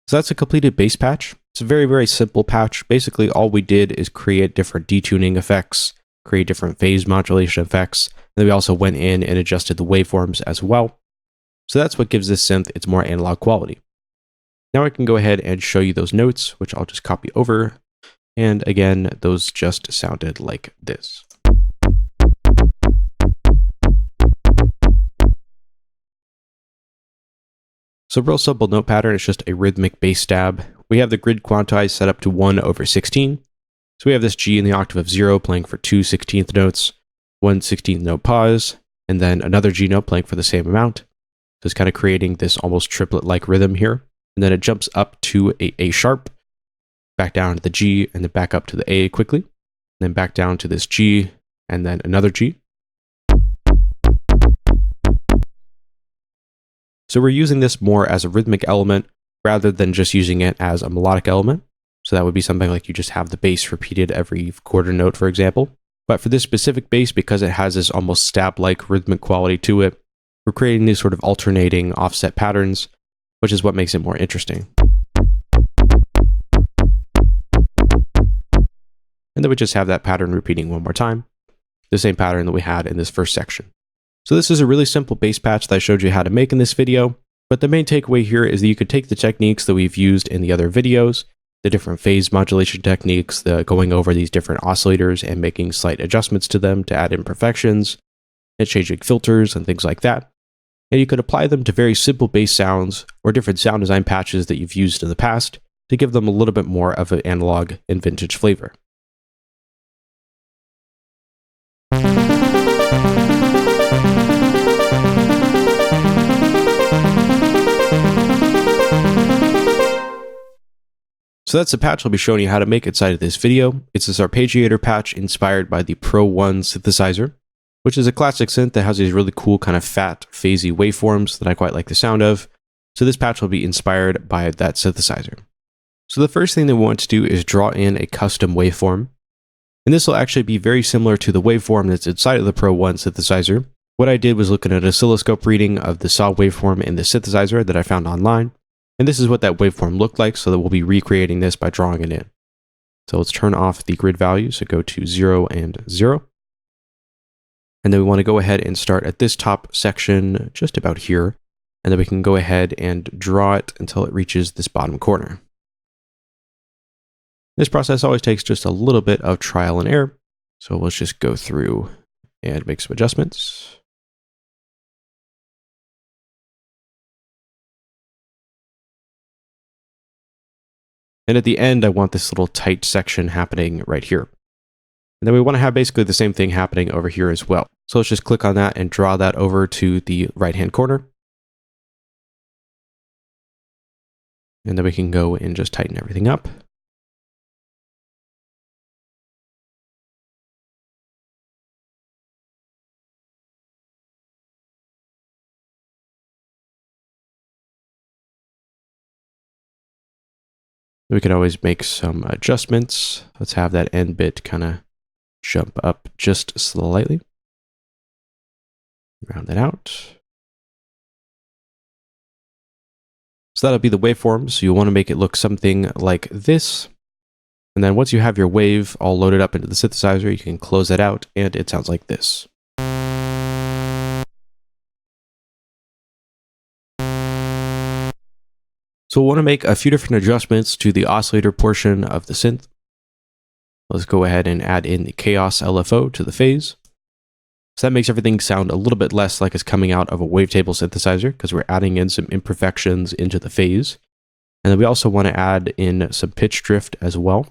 So that's a completed bass patch. It's a very, very simple patch. Basically, all we did is create different detuning effects, create different phase modulation effects, and then we also went in and adjusted the waveforms as well. So that's what gives this synth its more analog quality. Now I can go ahead and show you those notes, which I'll just copy over. And again, those just sounded like this. So real simple note pattern, it's just a rhythmic bass stab. We have the grid quantized set up to 1/16. So we have this G in the octave of 0 playing for 2 16th notes, 1 16th note pause, and then another G note playing for the same amount. So it's kind of creating this almost triplet-like rhythm here. And then it jumps up to A sharp, back down to the G, and then back up to the A quickly. And then back down to this G, and then another G. So we're using this more as a rhythmic element rather than just using it as a melodic element. So that would be something like you just have the bass repeated every quarter note, for example. But for this specific bass, because it has this almost stab-like rhythmic quality to it, we're creating these sort of alternating offset patterns, which is what makes it more interesting. And then we just have that pattern repeating one more time, the same pattern that we had in this first section. So this is a really simple bass patch that I showed you how to make in this video, but the main takeaway here is that you could take the techniques that we've used in the other videos, the different phase modulation techniques, the going over these different oscillators and making slight adjustments to them to add imperfections, and changing filters and things like that. And you could apply them to very simple bass sounds or different sound design patches that you've used in the past to give them a little bit more of an analog and vintage flavor. So that's the patch I'll be showing you how to make inside of this video. It's this arpeggiator patch inspired by the Pro 1 synthesizer, which is a classic synth that has these really cool kind of fat, phasey waveforms that I quite like the sound of. So this patch will be inspired by that synthesizer. So the first thing that we want to do is draw in a custom waveform. And this will actually be very similar to the waveform that's inside of the Pro 1 synthesizer. What I did was look at an oscilloscope reading of the saw waveform in the synthesizer that I found online. And this is what that waveform looked like, so that we'll be recreating this by drawing it in. So let's turn off the grid values, so go to 0 and 0. And then we want to go ahead and start at this top section, just about here. And then we can go ahead and draw it until it reaches this bottom corner. This process always takes just a little bit of trial and error. So let's just go through and make some adjustments. And at the end, I want this little tight section happening right here. And then we want to have basically the same thing happening over here as well. So let's just click on that and draw that over to the right-hand corner. And then we can go and just tighten everything up. We could always make some adjustments. Let's have that end bit kind of jump up just slightly. Round that out. So that'll be the waveform. So you want to make it look something like this. And then once you have your wave all loaded up into the synthesizer, you can close that out and it sounds like this. So we'll want to make a few different adjustments to the oscillator portion of the synth. Let's go ahead and add in the chaos LFO to the phase. So that makes everything sound a little bit less like it's coming out of a wavetable synthesizer because we're adding in some imperfections into the phase. And then we also want to add in some pitch drift as well.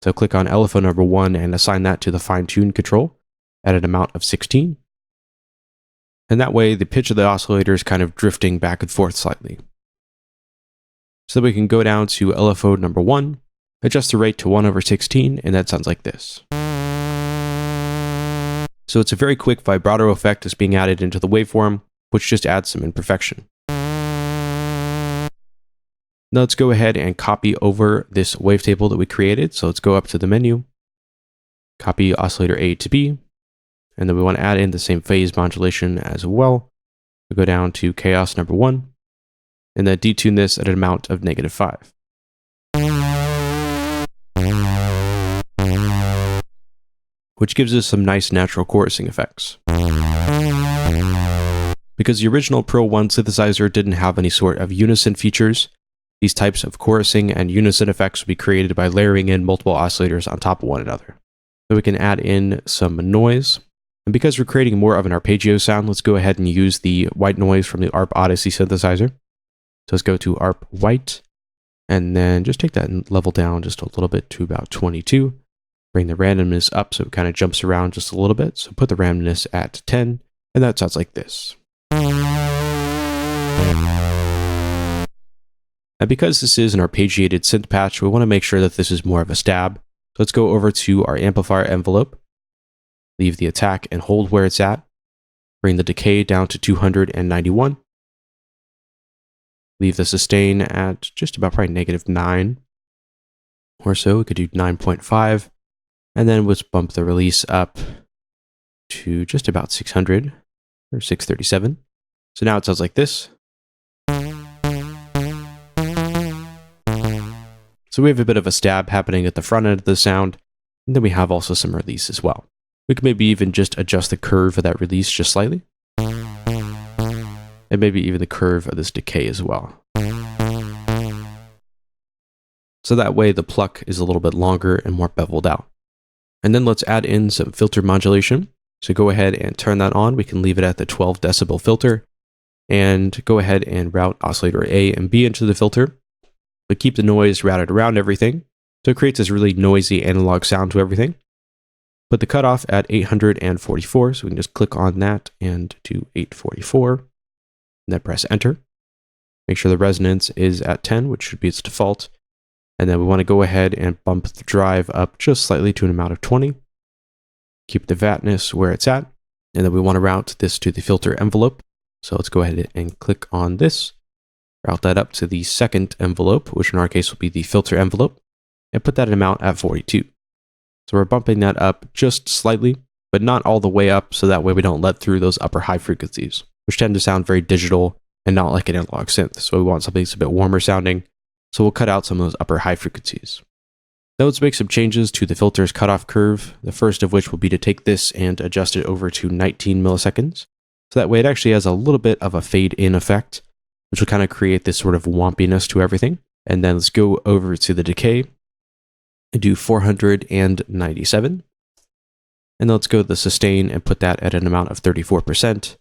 So click on LFO number 1 and assign that to the fine tune control at an amount of 16. And that way the pitch of the oscillator is kind of drifting back and forth slightly. So we can go down to LFO number 1, adjust the rate to 1/16, and that sounds like this. So it's a very quick vibrato effect that's being added into the waveform, which just adds some imperfection. Now let's go ahead and copy over this wavetable that we created. So let's go up to the menu, copy oscillator A to B, and then we want to add in the same phase modulation as well. We go down to chaos number 1, and then detune this at an amount of -5. Which gives us some nice natural chorusing effects. Because the original Pro 1 synthesizer didn't have any sort of unison features, these types of chorusing and unison effects would be created by layering in multiple oscillators on top of one another. So we can add in some noise. And because we're creating more of an arpeggio sound, let's go ahead and use the white noise from the ARP Odyssey synthesizer. So let's go to ARP white, and then just take that level down just a little bit to about 22. Bring the randomness up so it kind of jumps around just a little bit. So put the randomness at 10, and that sounds like this. And because this is an arpeggiated synth patch, we want to make sure that this is more of a stab. So let's go over to our amplifier envelope, leave the attack and hold where it's at, bring the decay down to 291, leave the sustain at just about probably -9 or so. We could do 9.5. And then let's bump the release up to just about 600 or 637. So now it sounds like this. So we have a bit of a stab happening at the front end of the sound. And then we have also some release as well. We could maybe even just adjust the curve of that release just slightly. And maybe even the curve of this decay as well. So that way the pluck is a little bit longer and more beveled out. And then let's add in some filter modulation. So go ahead and turn that on. We can leave it at the 12 decibel filter and go ahead and route oscillator A and B into the filter, but keep the noise routed around everything. So it creates this really noisy analog sound to everything. Put the cutoff at 844. So we can just click on that and do 844 and then press enter. Make sure the resonance is at 10, which should be its default. And then we want to go ahead and bump the drive up just slightly to an amount of 20. Keep the vatness where it's at. And then we want to route this to the filter envelope. So let's go ahead and click on this. Route that up to the second envelope, which in our case will be the filter envelope. And put that amount at 42. So we're bumping that up just slightly, but not all the way up. So that way we don't let through those upper high frequencies, which tend to sound very digital and not like an analog synth. So we want something that's a bit warmer sounding. So we'll cut out some of those upper high frequencies. Now let's make some changes to the filter's cutoff curve. The first of which will be to take this and adjust it over to 19 milliseconds. So that way it actually has a little bit of a fade in effect, which will kind of create this sort of wompiness to everything. And then let's go over to the decay and do 497. And let's go to the sustain and put that at an amount of 34%.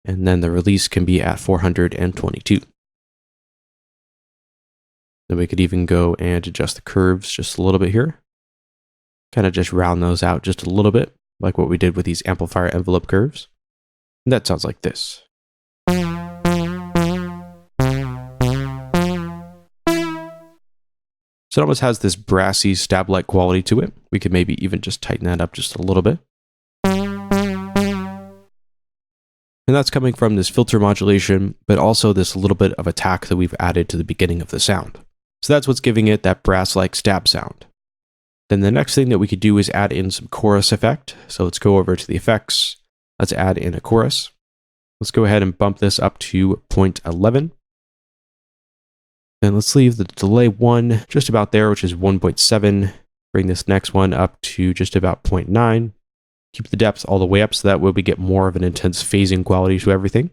And then the release can be at 422. Then we could even go and adjust the curves just a little bit here. Kind of just round those out just a little bit, like what we did with these amplifier envelope curves. And that sounds like this. So it almost has this brassy stab-like quality to it. We could maybe even just tighten that up just a little bit. And that's coming from this filter modulation, but also this little bit of attack that we've added to the beginning of the sound. So that's what's giving it that brass-like stab sound. Then the next thing that we could do is add in some chorus effect. So let's go over to the effects. Let's add in a chorus. Let's go ahead and bump this up to 0.11. Then let's leave the delay 1 just about there, which is 1.7. Bring this next one up to just about 0.9. Keep the depth all the way up so that way we get more of an intense phasing quality to everything.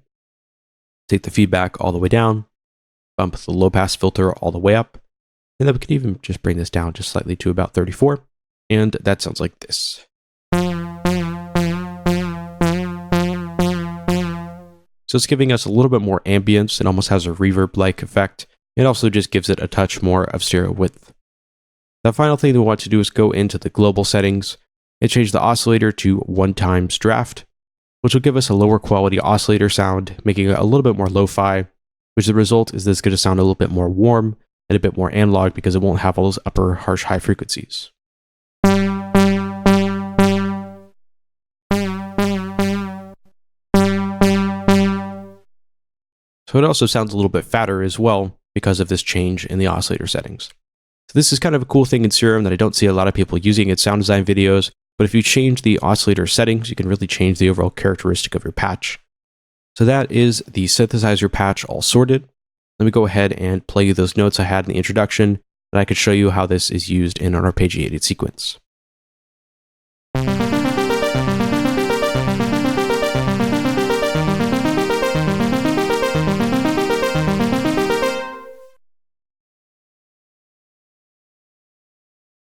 Take the feedback all the way down. Bump the low pass filter all the way up. And then we can even just bring this down just slightly to about 34. And that sounds like this. So it's giving us a little bit more ambience. It almost has a reverb-like effect. It also just gives it a touch more of stereo width. The final thing that we want to do is go into the global settings and change the oscillator to 1x draft, which will give us a lower quality oscillator sound, making it a little bit more lo-fi, which the result is that it's going to sound a little bit more warm and a bit more analog because it won't have all those upper harsh high frequencies. So it also sounds a little bit fatter as well because of this change in the oscillator settings. So this is kind of a cool thing in Serum that I don't see a lot of people using in sound design videos, but if you change the oscillator settings, you can really change the overall characteristic of your patch. So that is the synthesizer patch all sorted. Let me go ahead and play you those notes I had in the introduction, and I could show you how this is used in an arpeggiated sequence.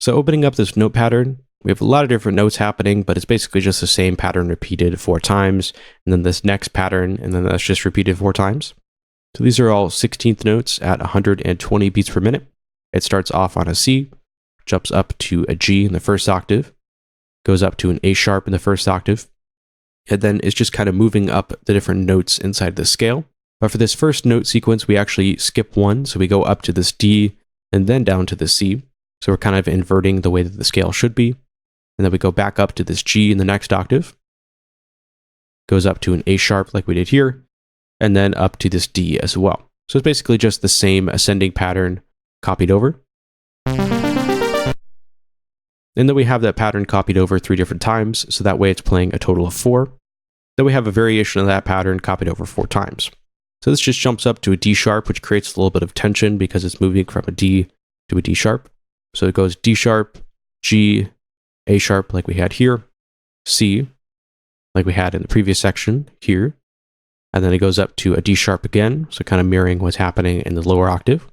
So opening up this note pattern, we have a lot of different notes happening, but it's basically just the same pattern repeated 4 times, and then this next pattern, and then that's just repeated 4 times. So these are all 16th notes at 120 beats per minute. It starts off on a C, jumps up to a G in the first octave, goes up to an A sharp in the first octave, and then it's just kind of moving up the different notes inside the scale. But for this first note sequence, we actually skip 1, so we go up to this D and then down to the C. So we're kind of inverting the way that the scale should be. And then we go back up to this G in the next octave. Goes up to an A sharp like we did here. And then up to this D as well. So it's basically just the same ascending pattern copied over. And then we have that pattern copied over 3 different times. So that way it's playing a total of 4. Then we have a variation of that pattern copied over 4 times. So this just jumps up to a D sharp, which creates a little bit of tension because it's moving from a D to a D sharp. So it goes D sharp, G, A sharp like we had here, C like we had in the previous section here, and then it goes up to a D sharp again, so kind of mirroring what's happening in the lower octave,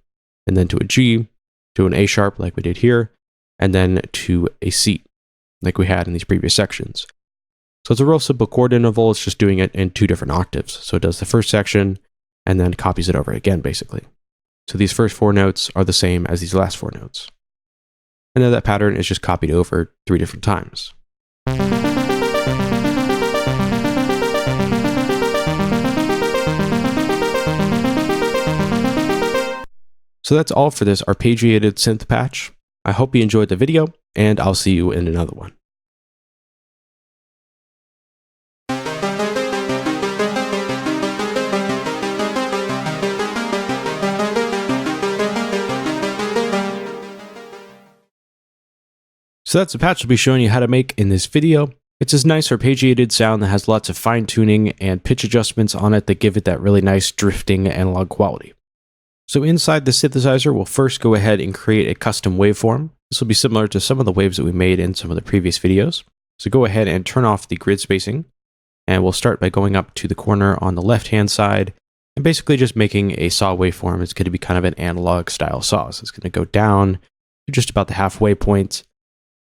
and then to a G, to an A sharp like we did here, and then to a C like we had in these previous sections. So it's a real simple chord interval, it's just doing it in 2 different octaves. So it does the first section and then copies it over again basically. So these first 4 notes are the same as these last 4 notes. And then that pattern is just copied over 3 different times. So that's all for this arpeggiated synth patch. I hope you enjoyed the video, and I'll see you in another one. So that's the patch I'll be showing you how to make in this video. It's this nice arpeggiated sound that has lots of fine tuning and pitch adjustments on it that give it that really nice drifting analog quality. So inside the synthesizer, we'll first go ahead and create a custom waveform. This will be similar to some of the waves that we made in some of the previous videos. So go ahead and turn off the grid spacing, and we'll start by going up to the corner on the left-hand side and basically just making a saw waveform. It's going to be kind of an analog style saw. So it's going to go down to just about the halfway point,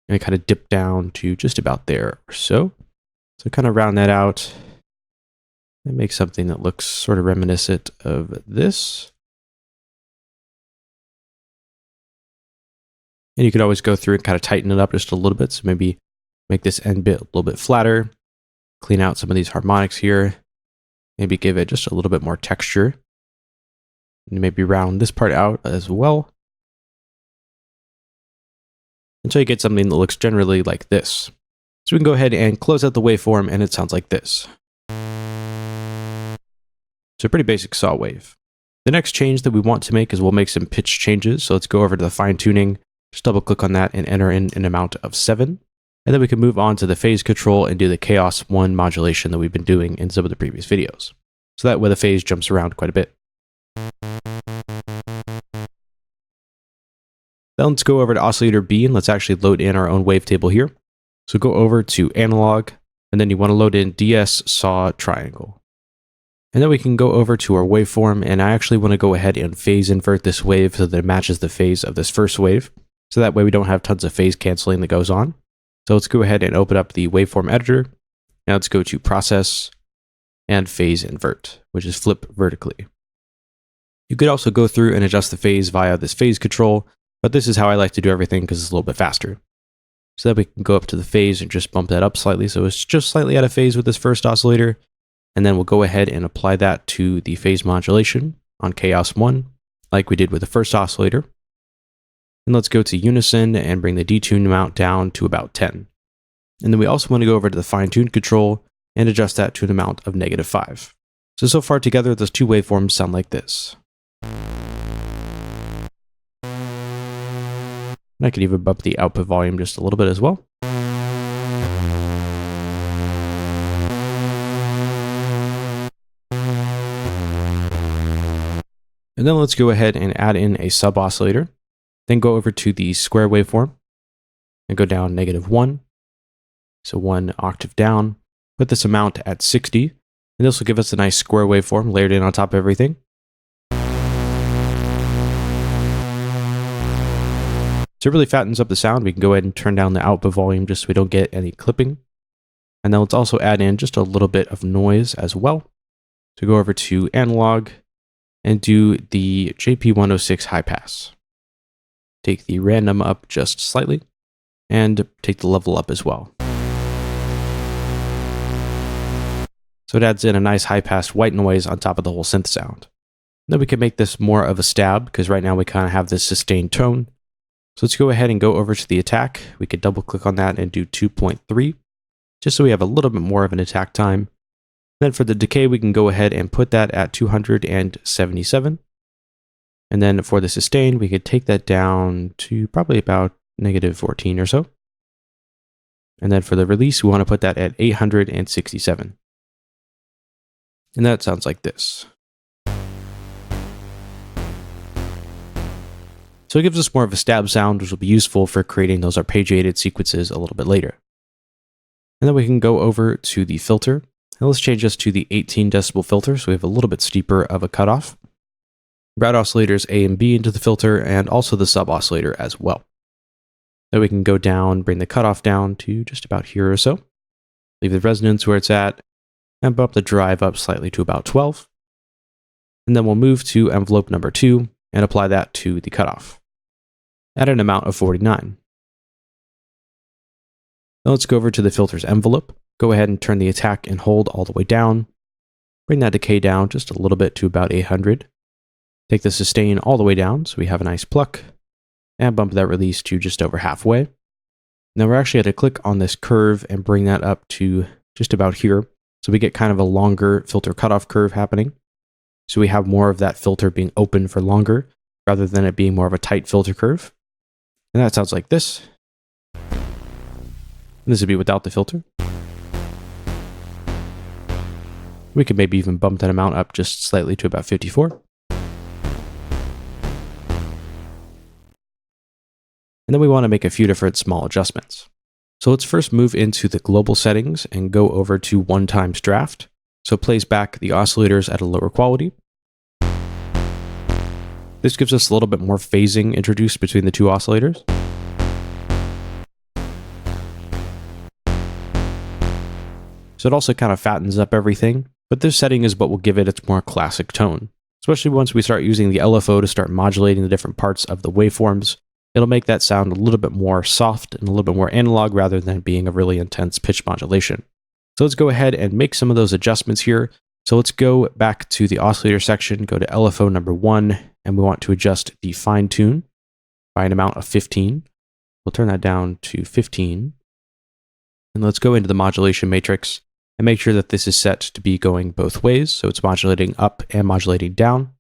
and kind of dip down to just about there or so. So kind of round that out and make something that looks sort of reminiscent of this. And you can always go through and kind of tighten it up just a little bit. So maybe make this end bit a little bit flatter, clean out some of these harmonics here, maybe give it just a little bit more texture, and maybe round this part out as well, until you get something that looks generally like this. So we can go ahead and close out the waveform, and it sounds like this. It's a pretty basic saw wave. The next change that we want to make is we'll make some pitch changes. So let's go over to the fine tuning, just double click on that and enter in an amount of 7. And then we can move on to the phase control and do the chaos 1 modulation that we've been doing in some of the previous videos. So that way the phase jumps around quite a bit. Then let's go over to oscillator B and let's actually load in our own wavetable here. So go over to analog, and then you want to load in DS saw triangle. And then we can go over to our waveform, and I actually want to go ahead and phase invert this wave so that it matches the phase of this first wave. So that way we don't have tons of phase canceling that goes on. So let's go ahead and open up the waveform editor. Now let's go to process and phase invert, which is flip vertically. You could also go through and adjust the phase via this phase control, but this is how I like to do everything because it's a little bit faster. So that we can go up to the phase and just bump that up slightly. So it's just slightly out of phase with this first oscillator. And then we'll go ahead and apply that to the phase modulation on chaos 1, like we did with the first oscillator. And let's go to unison and bring the detune amount down to about 10. And then we also want to go over to the fine tune control and adjust that to an amount of -5. So far together, those two waveforms sound like this. And I can even bump the output volume just a little bit as well. And then let's go ahead and add in a sub oscillator. Then go over to the square waveform and go down -1. So 1 octave down. Put this amount at 60. And this will give us a nice square waveform layered in on top of everything. So it really fattens up the sound. We can go ahead and turn down the output volume just so we don't get any clipping. And then let's also add in just a little bit of noise as well. So go over to analog and do the JP106 high pass. Take the random up just slightly and take the level up as well. So it adds in a nice high pass white noise on top of the whole synth sound. Then we can make this more of a stab because right now we kind of have this sustained tone. So let's go ahead and go over to the attack. We could double click on that and do 2.3, just so we have a little bit more of an attack time. Then for the decay, we can go ahead and put that at 277. And then for the sustain, we could take that down to probably about -14 or so. And then for the release, we want to put that at 867. And that sounds like this. So it gives us more of a stab sound, which will be useful for creating those arpeggiated sequences a little bit later. And then we can go over to the filter. And let's change this to the 18 decibel filter, so we have a little bit steeper of a cutoff. Route oscillators A and B into the filter, and also the sub oscillator as well. Then we can go down, bring the cutoff down to just about here or so. Leave the resonance where it's at, and bump the drive up slightly to about 12. And then we'll move to envelope number 2 and apply that to the cutoff at an amount of 49. Now let's go over to the filter's envelope. Go ahead and turn the attack and hold all the way down. Bring that decay down just a little bit to about 800. Take the sustain all the way down so we have a nice pluck, and bump that release to just over halfway. Now we're actually going to click on this curve and bring that up to just about here. So we get kind of a longer filter cutoff curve happening. So we have more of that filter being open for longer rather than it being more of a tight filter curve. And that sounds like this. And this would be without the filter. We could maybe even bump that amount up just slightly to about 54. And then we want to make a few different small adjustments. So let's first move into the global settings and go over to 1 times draft. So it plays back the oscillators at a lower quality. This gives us a little bit more phasing introduced between the two oscillators. So it also kind of fattens up everything, but this setting is what will give it its more classic tone. Especially once we start using the LFO to start modulating the different parts of the waveforms, it'll make that sound a little bit more soft and a little bit more analog rather than being a really intense pitch modulation. So let's go ahead and make some of those adjustments here. So let's go back to the oscillator section, go to LFO number 1, and we want to adjust the fine tune by an amount of 15. We'll turn that down to 15. And let's go into the modulation matrix and make sure that this is set to be going both ways. So it's modulating up and modulating down.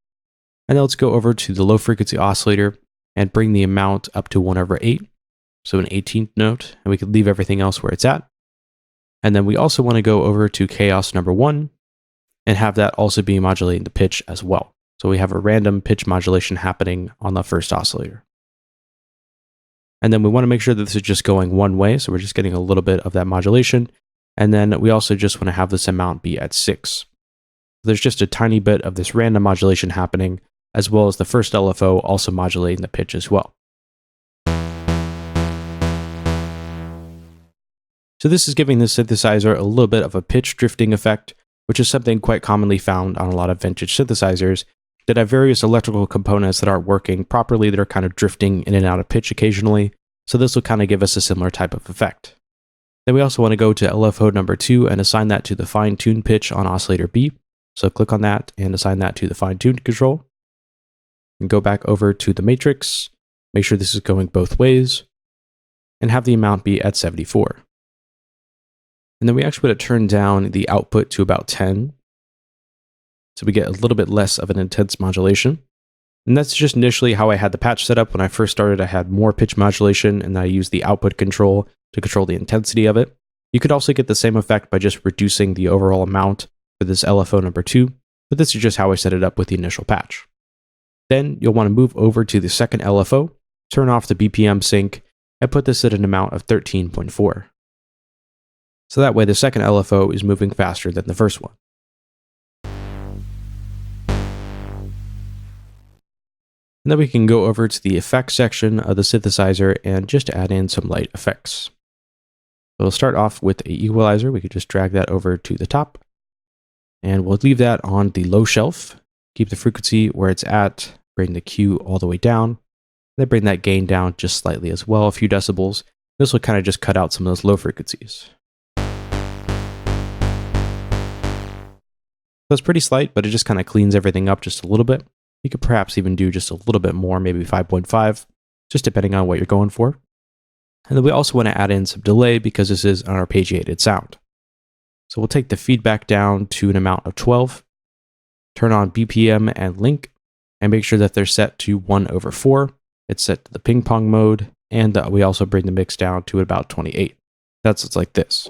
And then let's go over to the low frequency oscillator and bring the amount up to 1/8. So an 18th note, and we can leave everything else where it's at. And then we also want to go over to chaos number 1 and have that also be modulating the pitch as well. So we have a random pitch modulation happening on the first oscillator. And then we want to make sure that this is just going one way, so we're just getting a little bit of that modulation. And then we also just want to have this amount be at 6. There's just a tiny bit of this random modulation happening, as well as the first LFO also modulating the pitch as well. So this is giving the synthesizer a little bit of a pitch drifting effect, which is something quite commonly found on a lot of vintage synthesizers that have various electrical components that aren't working properly, that are kind of drifting in and out of pitch occasionally. So this will kind of give us a similar type of effect. Then we also want to go to LFO number 2 and assign that to the fine tune pitch on oscillator B. So click on that and assign that to the fine tune control. And go back over to the matrix, make sure this is going both ways, and have the amount be at 74. And then we actually want to turn down the output to about 10. So we get a little bit less of an intense modulation. And that's just initially how I had the patch set up. When I first started, I had more pitch modulation, and I used the output control to control the intensity of it. You could also get the same effect by just reducing the overall amount for this LFO number 2, but this is just how I set it up with the initial patch. Then you'll want to move over to the second LFO, turn off the BPM sync, and put this at an amount of 13.4. So that way the second LFO is moving faster than the first one. And then we can go over to the effects section of the synthesizer and just add in some light effects. We'll start off with an equalizer. We could just drag that over to the top. And we'll leave that on the low shelf. Keep the frequency where it's at. Bring the Q all the way down. Then bring that gain down just slightly as well, a few decibels. This will kind of just cut out some of those low frequencies. So it's pretty slight, but it just kind of cleans everything up just a little bit. You could perhaps even do just a little bit more, maybe 5.5, just depending on what you're going for. And then we also want to add in some delay because this is an arpeggiated sound. So we'll take the feedback down to an amount of 12, turn on BPM and link, and make sure that they're set to 1/4. It's set to the ping pong mode, and we also bring the mix down to about 28. That's like this.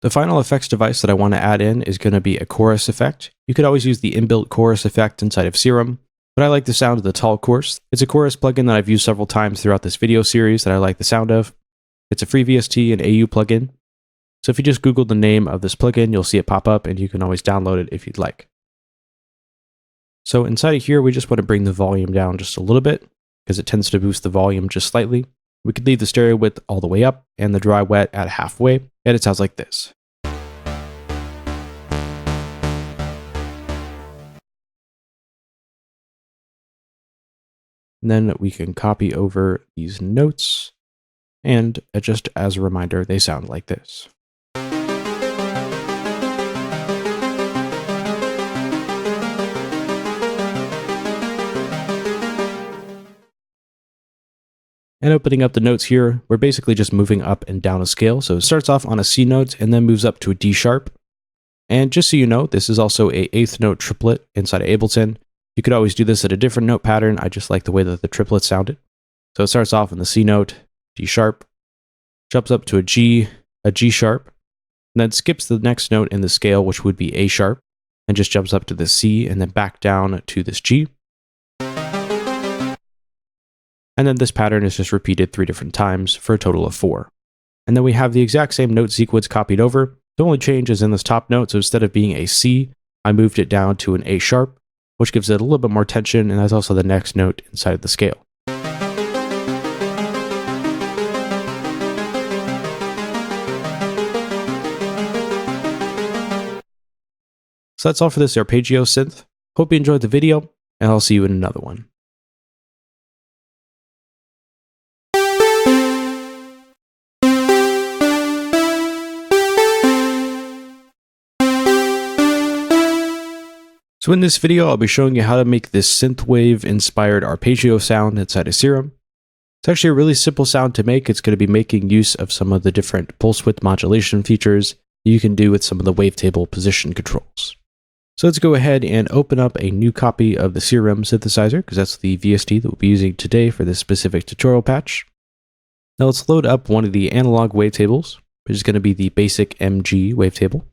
The final effects device that I want to add in is going to be a chorus effect. You could always use the inbuilt chorus effect inside of Serum, but I like the sound of the tall Kurs. It's a chorus plugin that I've used several times throughout this video series that I like the sound of. It's a free VST and AU plugin. So if you just Google the name of this plugin, you'll see it pop up, and you can always download it if you'd like. So inside of here, we just want to bring the volume down just a little bit because it tends to boost the volume just slightly. We could leave the stereo width all the way up and the dry wet at halfway, and it sounds like this. And then we can copy over these notes, and just as a reminder, they sound like this. And opening up the notes here, we're basically just moving up and down a scale. So it starts off on a C note and then moves up to a D sharp. And just so you know, this is also a 8th note triplet inside of Ableton. You could always do this at a different note pattern. I just like the way that the triplets sounded. So it starts off in the C note, D sharp, jumps up to a G sharp, and then skips the next note in the scale, which would be A sharp, and just jumps up to the C and then back down to this G. And then this pattern is just repeated 3 different times for a total of 4. And then we have the exact same note sequence copied over. The only change is in this top note. So instead of being a C, I moved it down to an A sharp, which gives it a little bit more tension. And that's also the next note inside of the scale. So that's all for this arpeggio synth. Hope you enjoyed the video, and I'll see you in another one. So in this video, I'll be showing you how to make this synthwave-inspired arpeggio sound inside of Serum. It's actually a really simple sound to make. It's going to be making use of some of the different pulse width modulation features you can do with some of the wavetable position controls. So let's go ahead and open up a new copy of the Serum synthesizer, because that's the VST that we'll be using today for this specific tutorial patch. Now let's load up one of the analog wavetables, which is going to be the basic MG wavetable.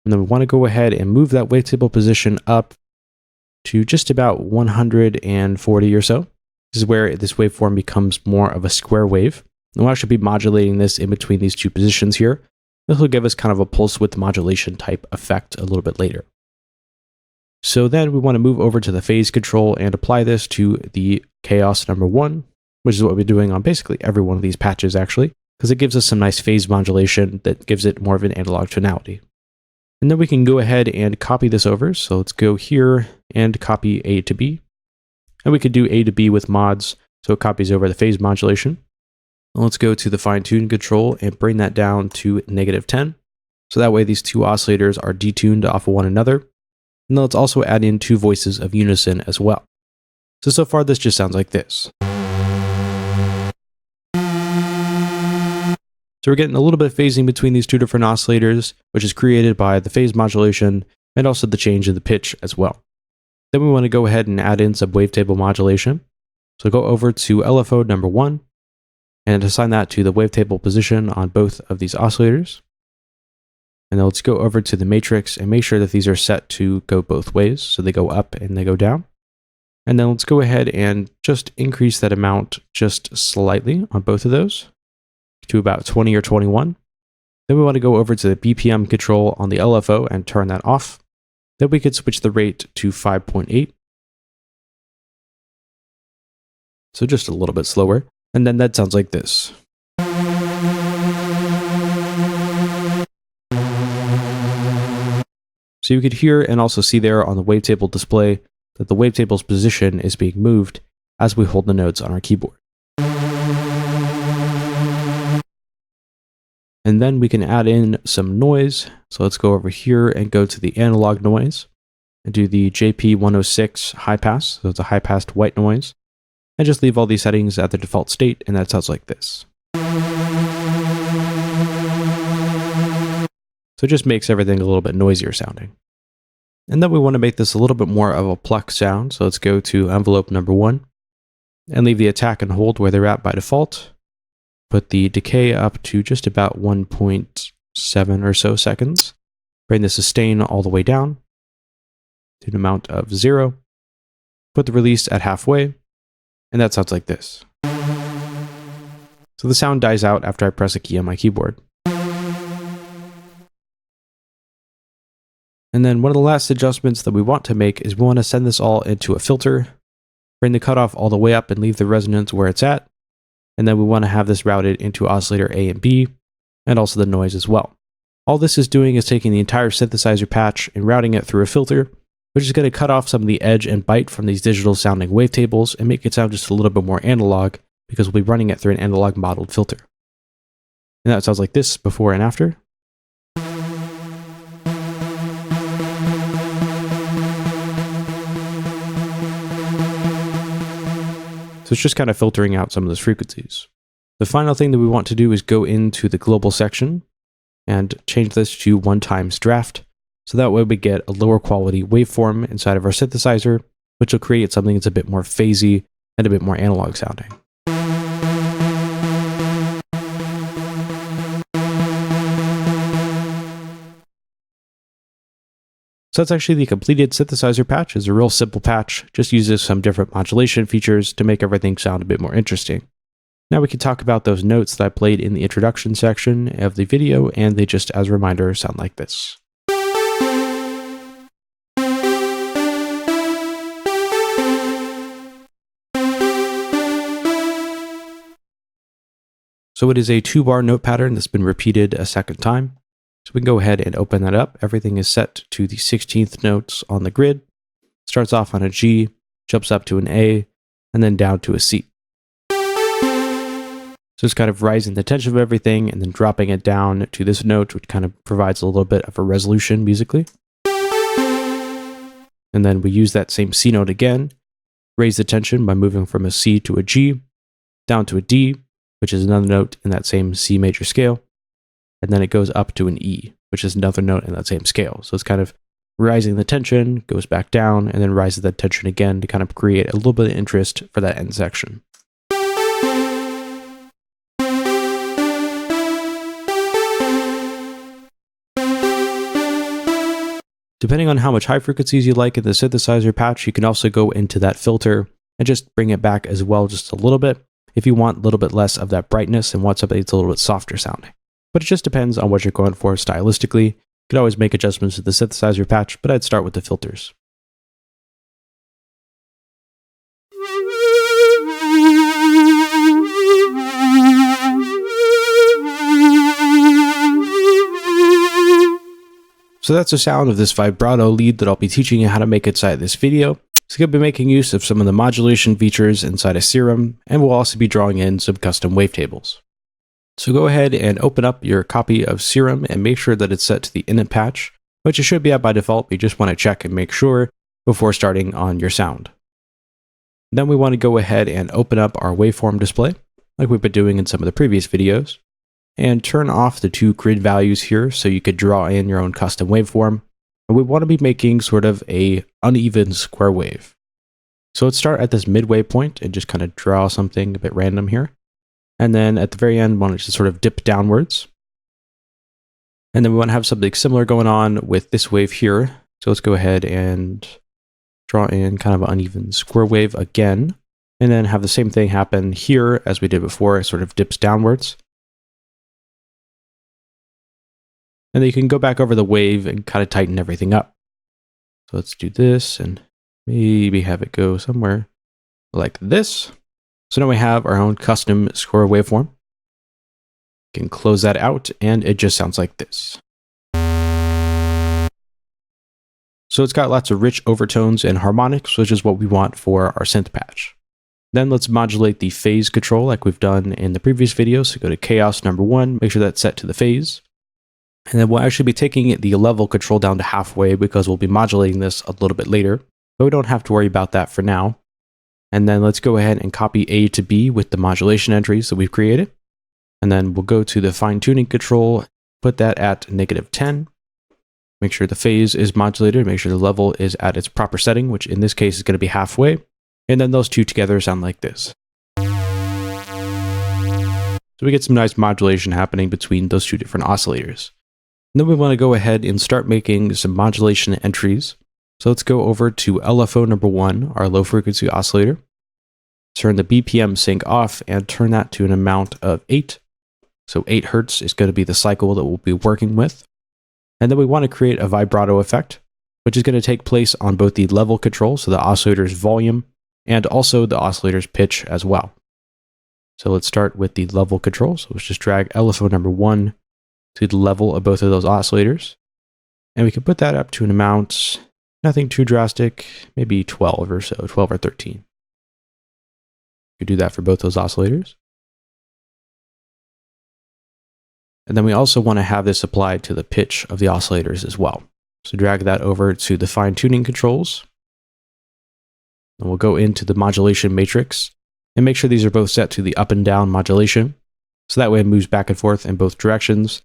And then we want to go ahead and move that wavetable position up to just about 140 or so. This is where this waveform becomes more of a square wave. And we'll actually be modulating this in between these two positions here. This will give us kind of a pulse width modulation type effect a little bit later. So then we want to move over to the phase control and apply this to the chaos number 1, which is what we're doing on basically every one of these patches actually, because it gives us some nice phase modulation that gives it more of an analog tonality. And then we can go ahead and copy this over. So let's go here and copy A to B. And we could do A to B with mods, so it copies over the phase modulation. Let's go to the fine tune control and bring that down to -10. So that way these two oscillators are detuned off of one another. And then let's also add in 2 voices of unison as well. So far this just sounds like this. So we're getting a little bit of phasing between these two different oscillators, which is created by the phase modulation and also the change in the pitch as well. Then we want to go ahead and add in some wavetable modulation. So go over to LFO number 1 and assign that to the wavetable position on both of these oscillators. And then let's go over to the matrix and make sure that these are set to go both ways. So they go up and they go down. And then let's go ahead and just increase that amount just slightly on both of those to about 20 or 21. Then we want to go over to the BPM control on the LFO and turn that off. Then we could switch the rate to 5.8. So just a little bit slower. And then that sounds like this. So you could hear and also see there on the wavetable display that the wavetable's position is being moved as we hold the notes on our keyboard. And then we can add in some noise. So let's go over here and go to the analog noise and do the JP106 high pass. So it's a high passed white noise. And just leave all these settings at the default state, and that sounds like this. So it just makes everything a little bit noisier sounding. And then we want to make this a little bit more of a pluck sound. So let's go to envelope number 1 and leave the attack and hold where they're at by default. Put the decay up to just about 1.7 or so seconds. Bring the sustain all the way down to an amount of 0. Put the release at halfway, and that sounds like this. So the sound dies out after I press a key on my keyboard. And then one of the last adjustments that we want to make is we want to send this all into a filter, bring the cutoff all the way up and leave the resonance where it's at. And then we want to have this routed into oscillator A and B, and also the noise as well. All this is doing is taking the entire synthesizer patch and routing it through a filter, which is going to cut off some of the edge and bite from these digital sounding wavetables and make it sound just a little bit more analog, because we'll be running it through an analog modeled filter. And that sounds like this before and after. So it's just kind of filtering out some of those frequencies. The final thing that we want to do is go into the global section and change this to 1 times draft. So that way we get a lower quality waveform inside of our synthesizer, which will create something that's a bit more phasey and a bit more analog sounding. So that's actually the completed synthesizer patch. It's a real simple patch, just uses some different modulation features to make everything sound a bit more interesting. Now we can talk about those notes that I played in the introduction section of the video, and they just, as a reminder, sound like this. So it is a 2-bar note pattern that's been repeated a second time. So we can go ahead and open that up. Everything is set to the 16th notes on the grid. Starts off on a G, jumps up to an A, and then down to a C. So it's kind of rising the tension of everything and then dropping it down to this note, which kind of provides a little bit of a resolution musically. And then we use that same C note again, raise the tension by moving from a C to a G, down to a D, which is another note in that same C major scale. And then it goes up to an E, which is another note in that same scale. So it's kind of rising the tension, goes back down, and then rises the tension again to kind of create a little bit of interest for that end section. Depending on how much high frequencies you like in the synthesizer patch, you can also go into that filter and just bring it back as well just a little bit if you want a little bit less of that brightness and want something that's a little bit softer sounding. But it just depends on what you're going for stylistically. You could always make adjustments to the synthesizer patch, but I'd start with the filters. So that's the sound of this vibrato lead that I'll be teaching you how to make inside this video. So you'll be making use of some of the modulation features inside of Serum, and we'll also be drawing in some custom wavetables. So go ahead and open up your copy of Serum and make sure that it's set to the init patch, which it should be at by default, but you just want to check and make sure before starting on your sound. Then we want to go ahead and open up our waveform display, like we've been doing in some of the previous videos, and turn off the 2 grid values here so you could draw in your own custom waveform. And we want to be making sort of a uneven square wave. So let's start at this midway point and just kind of draw something a bit random here. And then at the very end, want it to sort of dip downwards. And then we want to have something similar going on with this wave here. So let's go ahead and draw in kind of an uneven square wave again. And then have the same thing happen here as we did before. It sort of dips downwards. And then you can go back over the wave and kind of tighten everything up. So let's do this and maybe have it go somewhere like this. So now we have our own custom square waveform. You can close that out and it just sounds like this. So it's got lots of rich overtones and harmonics, which is what we want for our synth patch. Then let's modulate the phase control like we've done in the previous video. So go to chaos number 1, make sure that's set to the phase. And then we'll actually be taking the level control down to halfway because we'll be modulating this a little bit later, but we don't have to worry about that for now. And then let's go ahead and copy A to B with the modulation entries that we've created. And then we'll go to the fine tuning control, put that at -10. Make sure the phase is modulated, make sure the level is at its proper setting, which in this case is going to be halfway. And then those two together sound like this. So we get some nice modulation happening between those 2 different oscillators. And then we want to go ahead and start making some modulation entries. So let's go over to LFO number 1, our low frequency oscillator. Turn the BPM sync off and turn that to an amount of 8. So 8 Hertz is going to be the cycle that we'll be working with. And then we want to create a vibrato effect, which is going to take place on both the level control, so the oscillator's volume, and also the oscillator's pitch as well. So let's start with the level control. So let's just drag LFO number 1 to the level of both of those oscillators. And we can put that up to an amount, nothing too drastic, maybe 12 or so, 12 or 13. You could do that for both those oscillators. And then we also want to have this applied to the pitch of the oscillators as well. So drag that over to the fine tuning controls. And we'll go into the modulation matrix and make sure these are both set to the up and down modulation. So that way it moves back and forth in both directions.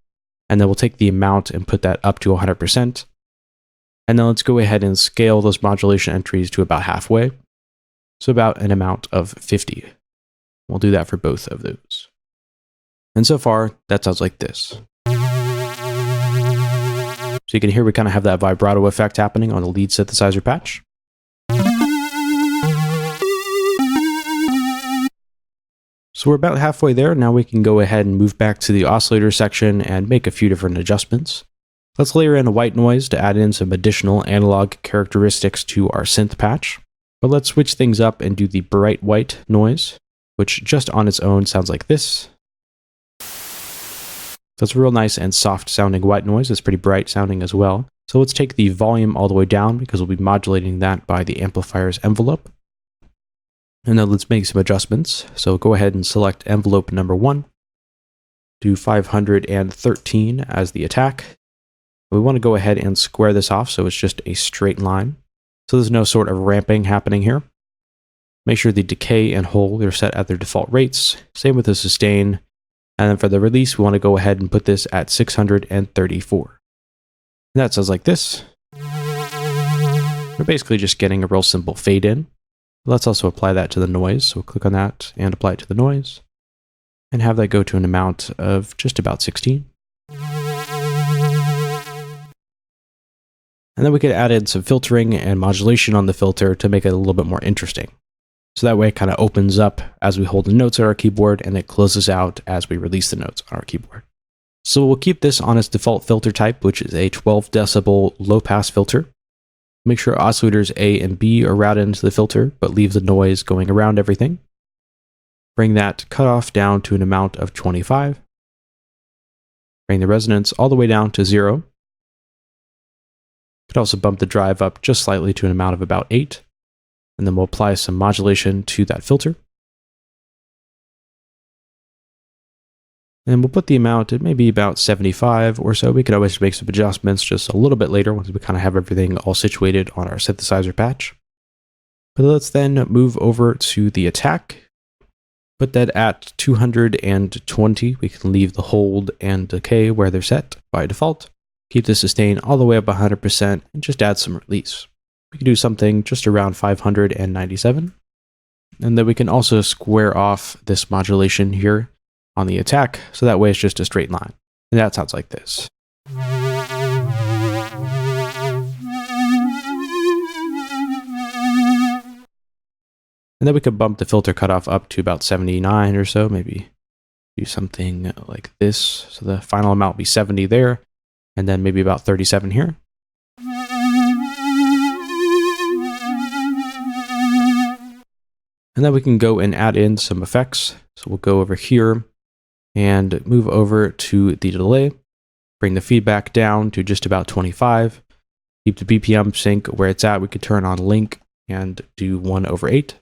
And then we'll take the amount and put that up to 100%. And then let's go ahead and scale those modulation entries to about halfway. So about an amount of 50. We'll do that for both of those. And so far, that sounds like this. So you can hear we kind of have that vibrato effect happening on the lead synthesizer patch. So we're about halfway there. Now we can go ahead and move back to the oscillator section and make a few different adjustments. Let's layer in a white noise to add in some additional analog characteristics to our synth patch. But let's switch things up and do the bright white noise, which just on its own sounds like this. So it's a real nice and soft sounding white noise. It's pretty bright sounding as well. So let's take the volume all the way down because we'll be modulating that by the amplifier's envelope. And then let's make some adjustments. So go ahead and select envelope number 1. Do 513 as the attack. We want to go ahead and square this off so it's just a straight line. So there's no sort of ramping happening here. Make sure the decay and hold are set at their default rates. Same with the sustain. And then for the release, we want to go ahead and put this at 634. And that sounds like this. We're basically just getting a real simple fade in. Let's also apply that to the noise. So click on that and apply it to the noise. And have that go to an amount of just about 16. And then we could add in some filtering and modulation on the filter to make it a little bit more interesting. So that way it kind of opens up as we hold the notes on our keyboard, and it closes out as we release the notes on our keyboard. So we'll keep this on its default filter type, which is a 12 decibel low pass filter. Make sure oscillators A and B are routed into the filter, but leave the noise going around everything. Bring that cutoff down to an amount of 25. Bring the resonance all the way down to 0. Could also bump the drive up just slightly to an amount of about 8. And then we'll apply some modulation to that filter. And we'll put the amount at maybe about 75 or so. We could always make some adjustments just a little bit later once we kind of have everything all situated on our synthesizer patch. But let's then move over to the attack. Put that at 220. We can leave the hold and decay where they're set by default. Keep the sustain all the way up 100% and just add some release. We can do something just around 597. And then we can also square off this modulation here on the attack, so that way it's just a straight line. And that sounds like this. And then we could bump the filter cutoff up to about 79 or so, maybe do something like this. So the final amount will be 70 there, and then maybe about 37 here. And then we can go and add in some effects. So we'll go over here and move over to the delay, bring the feedback down to just about 25, keep the BPM sync where it's at. We could turn on link and do 1/8.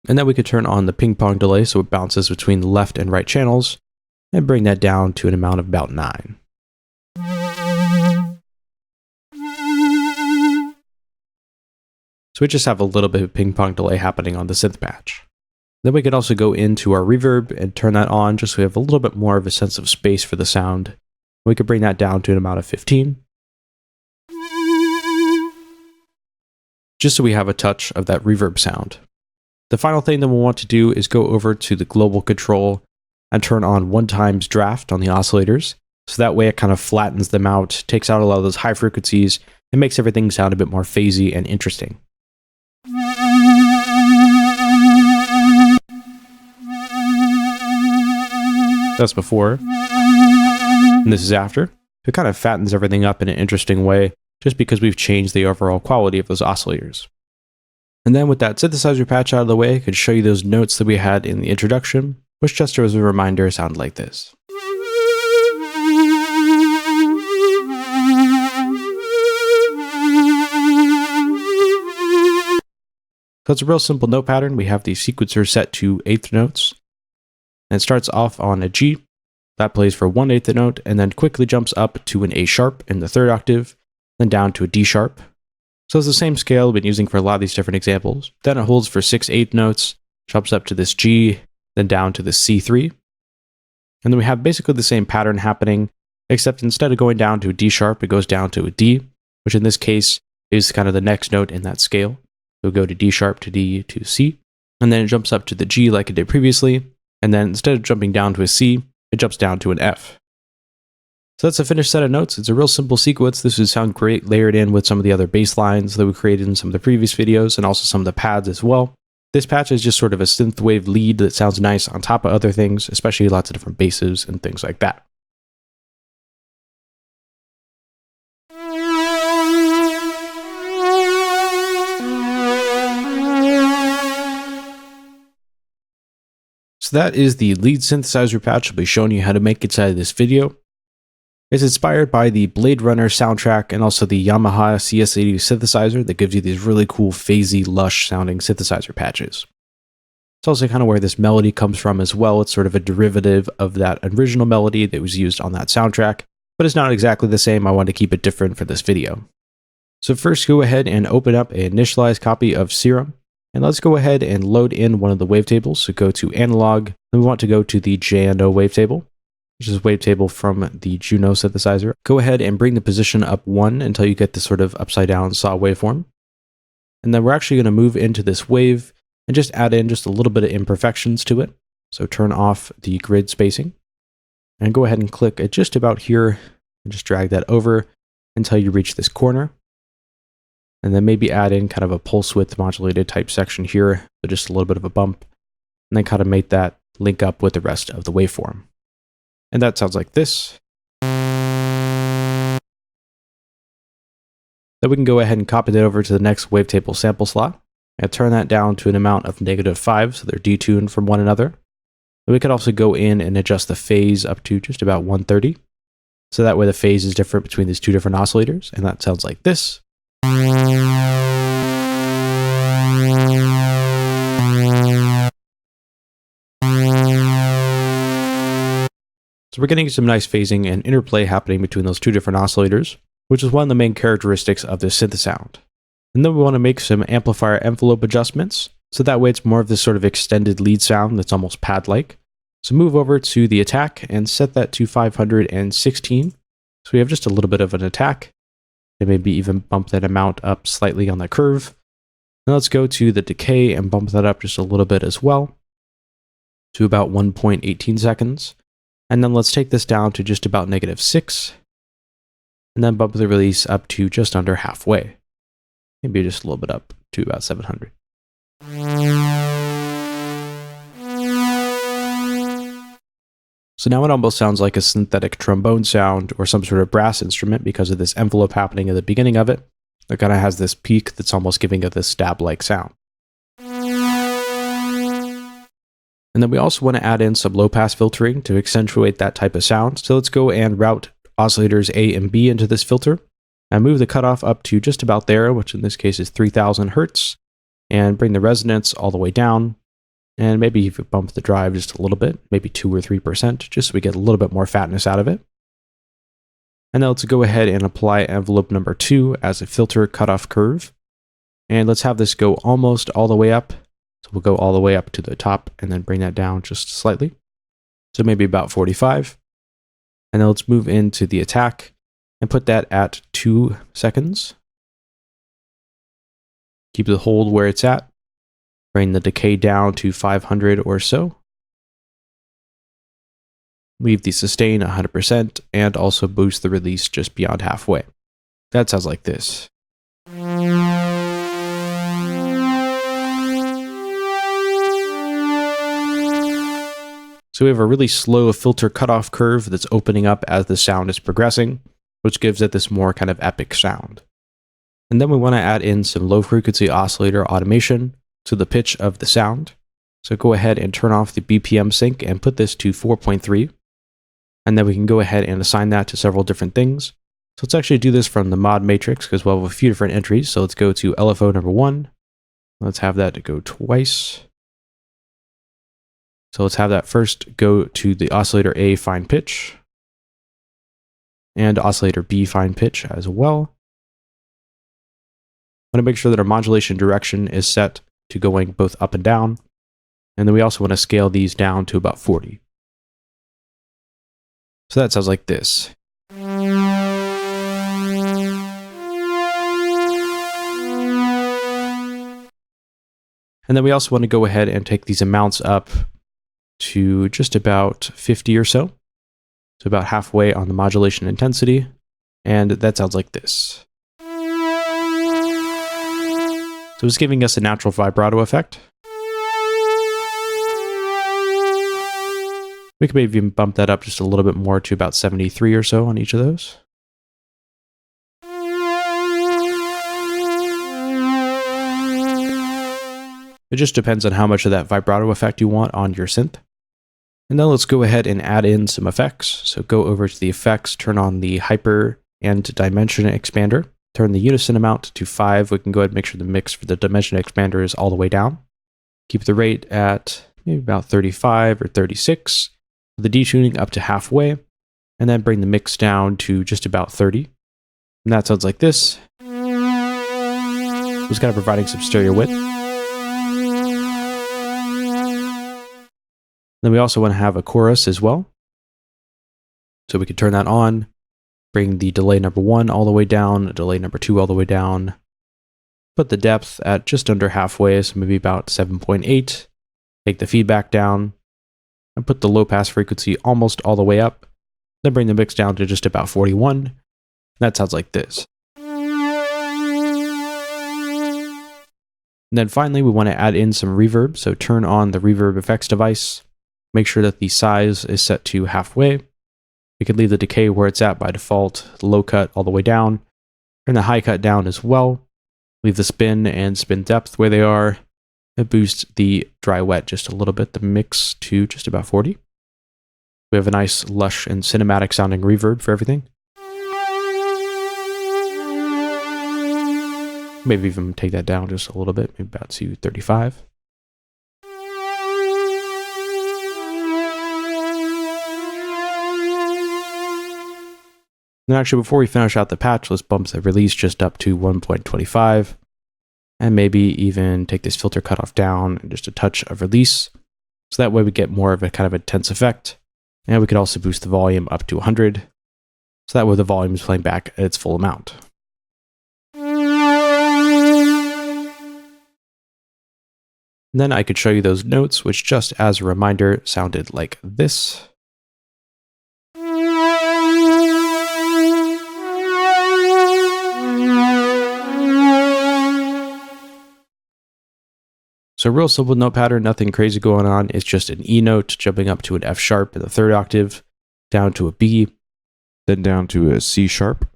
And then we could turn on the ping pong delay so it bounces between the left and right channels, and bring that down to an amount of about 9. So we just have a little bit of ping pong delay happening on the synth patch. Then we could also go into our reverb and turn that on just so we have a little bit more of a sense of space for the sound. We could bring that down to an amount of 15. Just so we have a touch of that reverb sound. The final thing that we'll want to do is go over to the global control and turn on 1x draft on the oscillators. So that way it kind of flattens them out, takes out a lot of those high frequencies, and makes everything sound a bit more phasey and interesting. That's before, and this is after. It kind of fattens everything up in an interesting way, just because we've changed the overall quality of those oscillators. And then with that synthesizer patch out of the way, I could show you those notes that we had in the introduction, which just as a reminder sound like this. So it's a real simple note pattern. We have the sequencer set to 1/8 notes. And it starts off on a G. That plays for 1/8 note, and then quickly jumps up to an A sharp in the 3rd octave, then down to a D sharp. So it's the same scale we've been using for a lot of these different examples. Then it holds for 6/8 notes, jumps up to this G, then down to the C3. And then we have basically the same pattern happening, except instead of going down to a D sharp, it goes down to a D, which in this case is kind of the next note in that scale. So we'll go to D sharp to D to C, and then it jumps up to the G like it did previously, and then instead of jumping down to a C, it jumps down to an F. So that's a finished set of notes. It's a real simple sequence. This would sound great layered in with some of the other bass lines that we created in some of the previous videos, and also some of the pads as well. This patch is just sort of a synthwave lead that sounds nice on top of other things, especially lots of different basses and things like that. So that is the lead synthesizer patch I'll be showing you how to make inside of this video. It's inspired by the Blade Runner soundtrack and also the Yamaha CS80 synthesizer that gives you these really cool phasey, lush sounding synthesizer patches. It's also kind of where this melody comes from as well. It's sort of a derivative of that original melody that was used on that soundtrack, but it's not exactly the same. I wanted to keep it different for this video. So first, go ahead and open up an initialized copy of Serum. And let's go ahead and load in one of the wavetables. So go to analog, then we want to go to the Juno wavetable, which is a wavetable from the Juno synthesizer. Go ahead and bring the position up 1 until you get this sort of upside down saw waveform. And then we're actually going to move into this wave and just add in just a little bit of imperfections to it. So turn off the grid spacing and go ahead and click at just about here and just drag that over. until you reach this corner. And then maybe add in kind of a pulse width modulated type section here, so just a little bit of a bump, and then kind of make that link up with the rest of the waveform. And that sounds like this. Then we can go ahead and copy that over to the next wavetable sample slot and turn that down to an amount of -5, so they're detuned from one another. Then we could also go in and adjust the phase up to just about 130. So that way the phase is different between these two different oscillators, and that sounds like this. So we're getting some nice phasing and interplay happening between those two different oscillators, which is one of the main characteristics of this synth sound. And then we want to make some amplifier envelope adjustments, so that way it's more of this sort of extended lead sound that's almost pad-like. So move over to the attack and set that to 516. So we have just a little bit of an attack, and maybe even bump that amount up slightly on the curve. Now let's go to the decay and bump that up just a little bit as well, to about 1.18 seconds. And then let's take this down to just about -6, and then bump the release up to just under halfway. Maybe just a little bit up to about 700. So now it almost sounds like a synthetic trombone sound or some sort of brass instrument because of this envelope happening at the beginning of it. It kind of has this peak that's almost giving it this stab-like sound. And then we also want to add in some low-pass filtering to accentuate that type of sound. So let's go and route oscillators A and B into this filter and move the cutoff up to just about there, which in this case is 3000 Hertz, and bring the resonance all the way down. And maybe even bump the drive just a little bit, maybe 2 or 3%, just so we get a little bit more fatness out of it. And then let's go ahead and apply envelope number 2 as a filter cutoff curve. And let's have this go almost all the way up. So we'll go all the way up to the top and then bring that down just slightly. So maybe about 45. And then let's move into the attack and put that at 2 seconds. Keep the hold where it's at. Bring the decay down to 500 or so. Leave the sustain 100% and also boost the release just beyond halfway. That sounds like this. So we have a really slow filter cutoff curve that's opening up as the sound is progressing, which gives it this more kind of epic sound. And then we want to add in some low frequency oscillator automation to the pitch of the sound. So go ahead and turn off the BPM sync and put this to 4.3. And then we can go ahead and assign that to several different things. So let's actually do this from the mod matrix because we'll have a few different entries. So let's go to LFO number 1. Let's have that to go twice. So let's have that first go to the oscillator A fine pitch and oscillator B fine pitch as well. I want to make sure that our modulation direction is set to going both up and down. And then we also want to scale these down to about 40. So that sounds like this. And then we also want to go ahead and take these amounts up to just about 50 or so. So about halfway on the modulation intensity. And that sounds like this. So it's giving us a natural vibrato effect. We could maybe even bump that up just a little bit more to about 73 or so on each of those. It just depends on how much of that vibrato effect you want on your synth. And then let's go ahead and add in some effects. So go over to the effects, turn on the hyper and dimension expander. Turn the unison amount to 5. We can go ahead and make sure the mix for the dimension expander is all the way down. Keep the rate at maybe about 35 or 36. The detuning up to halfway. And then bring the mix down to just about 30. And that sounds like this. It's kind of providing some stereo width. Then we also want to have a chorus as well. So we can turn that on. Bring the delay number 1 all the way down, delay number 2 all the way down. Put the depth at just under halfway, so maybe about 7.8. Take the feedback down, and put the low pass frequency almost all the way up. Then bring the mix down to just about 41. That sounds like this. And then finally, we want to add in some reverb. So turn on the reverb effects device. Make sure that the size is set to halfway. We can leave the decay where it's at by default, the low cut all the way down. Turn the high cut down as well. Leave the spin and spin depth where they are. And boost the dry wet just a little bit, the mix to just about 40. We have a nice lush and cinematic sounding reverb for everything. Maybe even take that down just a little bit, maybe about to 35. And actually, before we finish out the patch, let's bump the release just up to 1.25. And maybe even take this filter cutoff down and just a touch of release. So that way we get more of a kind of intense effect. And we could also boost the volume up to 100. So that way the volume is playing back at its full amount. And then I could show you those notes, which just as a reminder sounded like this. So real simple note pattern, nothing crazy going on. It's just an E note jumping up to an F sharp in the third octave, down to a B, then down to a C sharp.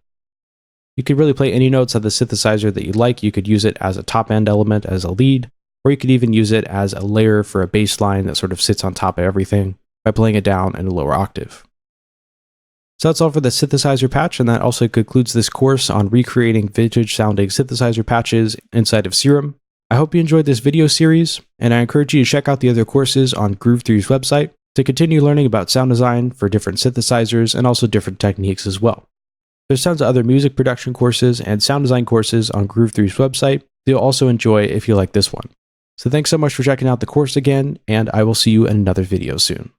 You could really play any notes on the synthesizer that you like. You could use it as a top end element, as a lead, or you could even use it as a layer for a bass line that sort of sits on top of everything by playing it down in a lower octave. So that's all for the synthesizer patch, and that also concludes this course on recreating vintage sounding synthesizer patches inside of Serum. I hope you enjoyed this video series, and I encourage you to check out the other courses on Groove 3's website to continue learning about sound design for different synthesizers and also different techniques as well. There's tons of other music production courses and sound design courses on Groove 3's website that you'll also enjoy if you like this one. So thanks so much for checking out the course again, and I will see you in another video soon.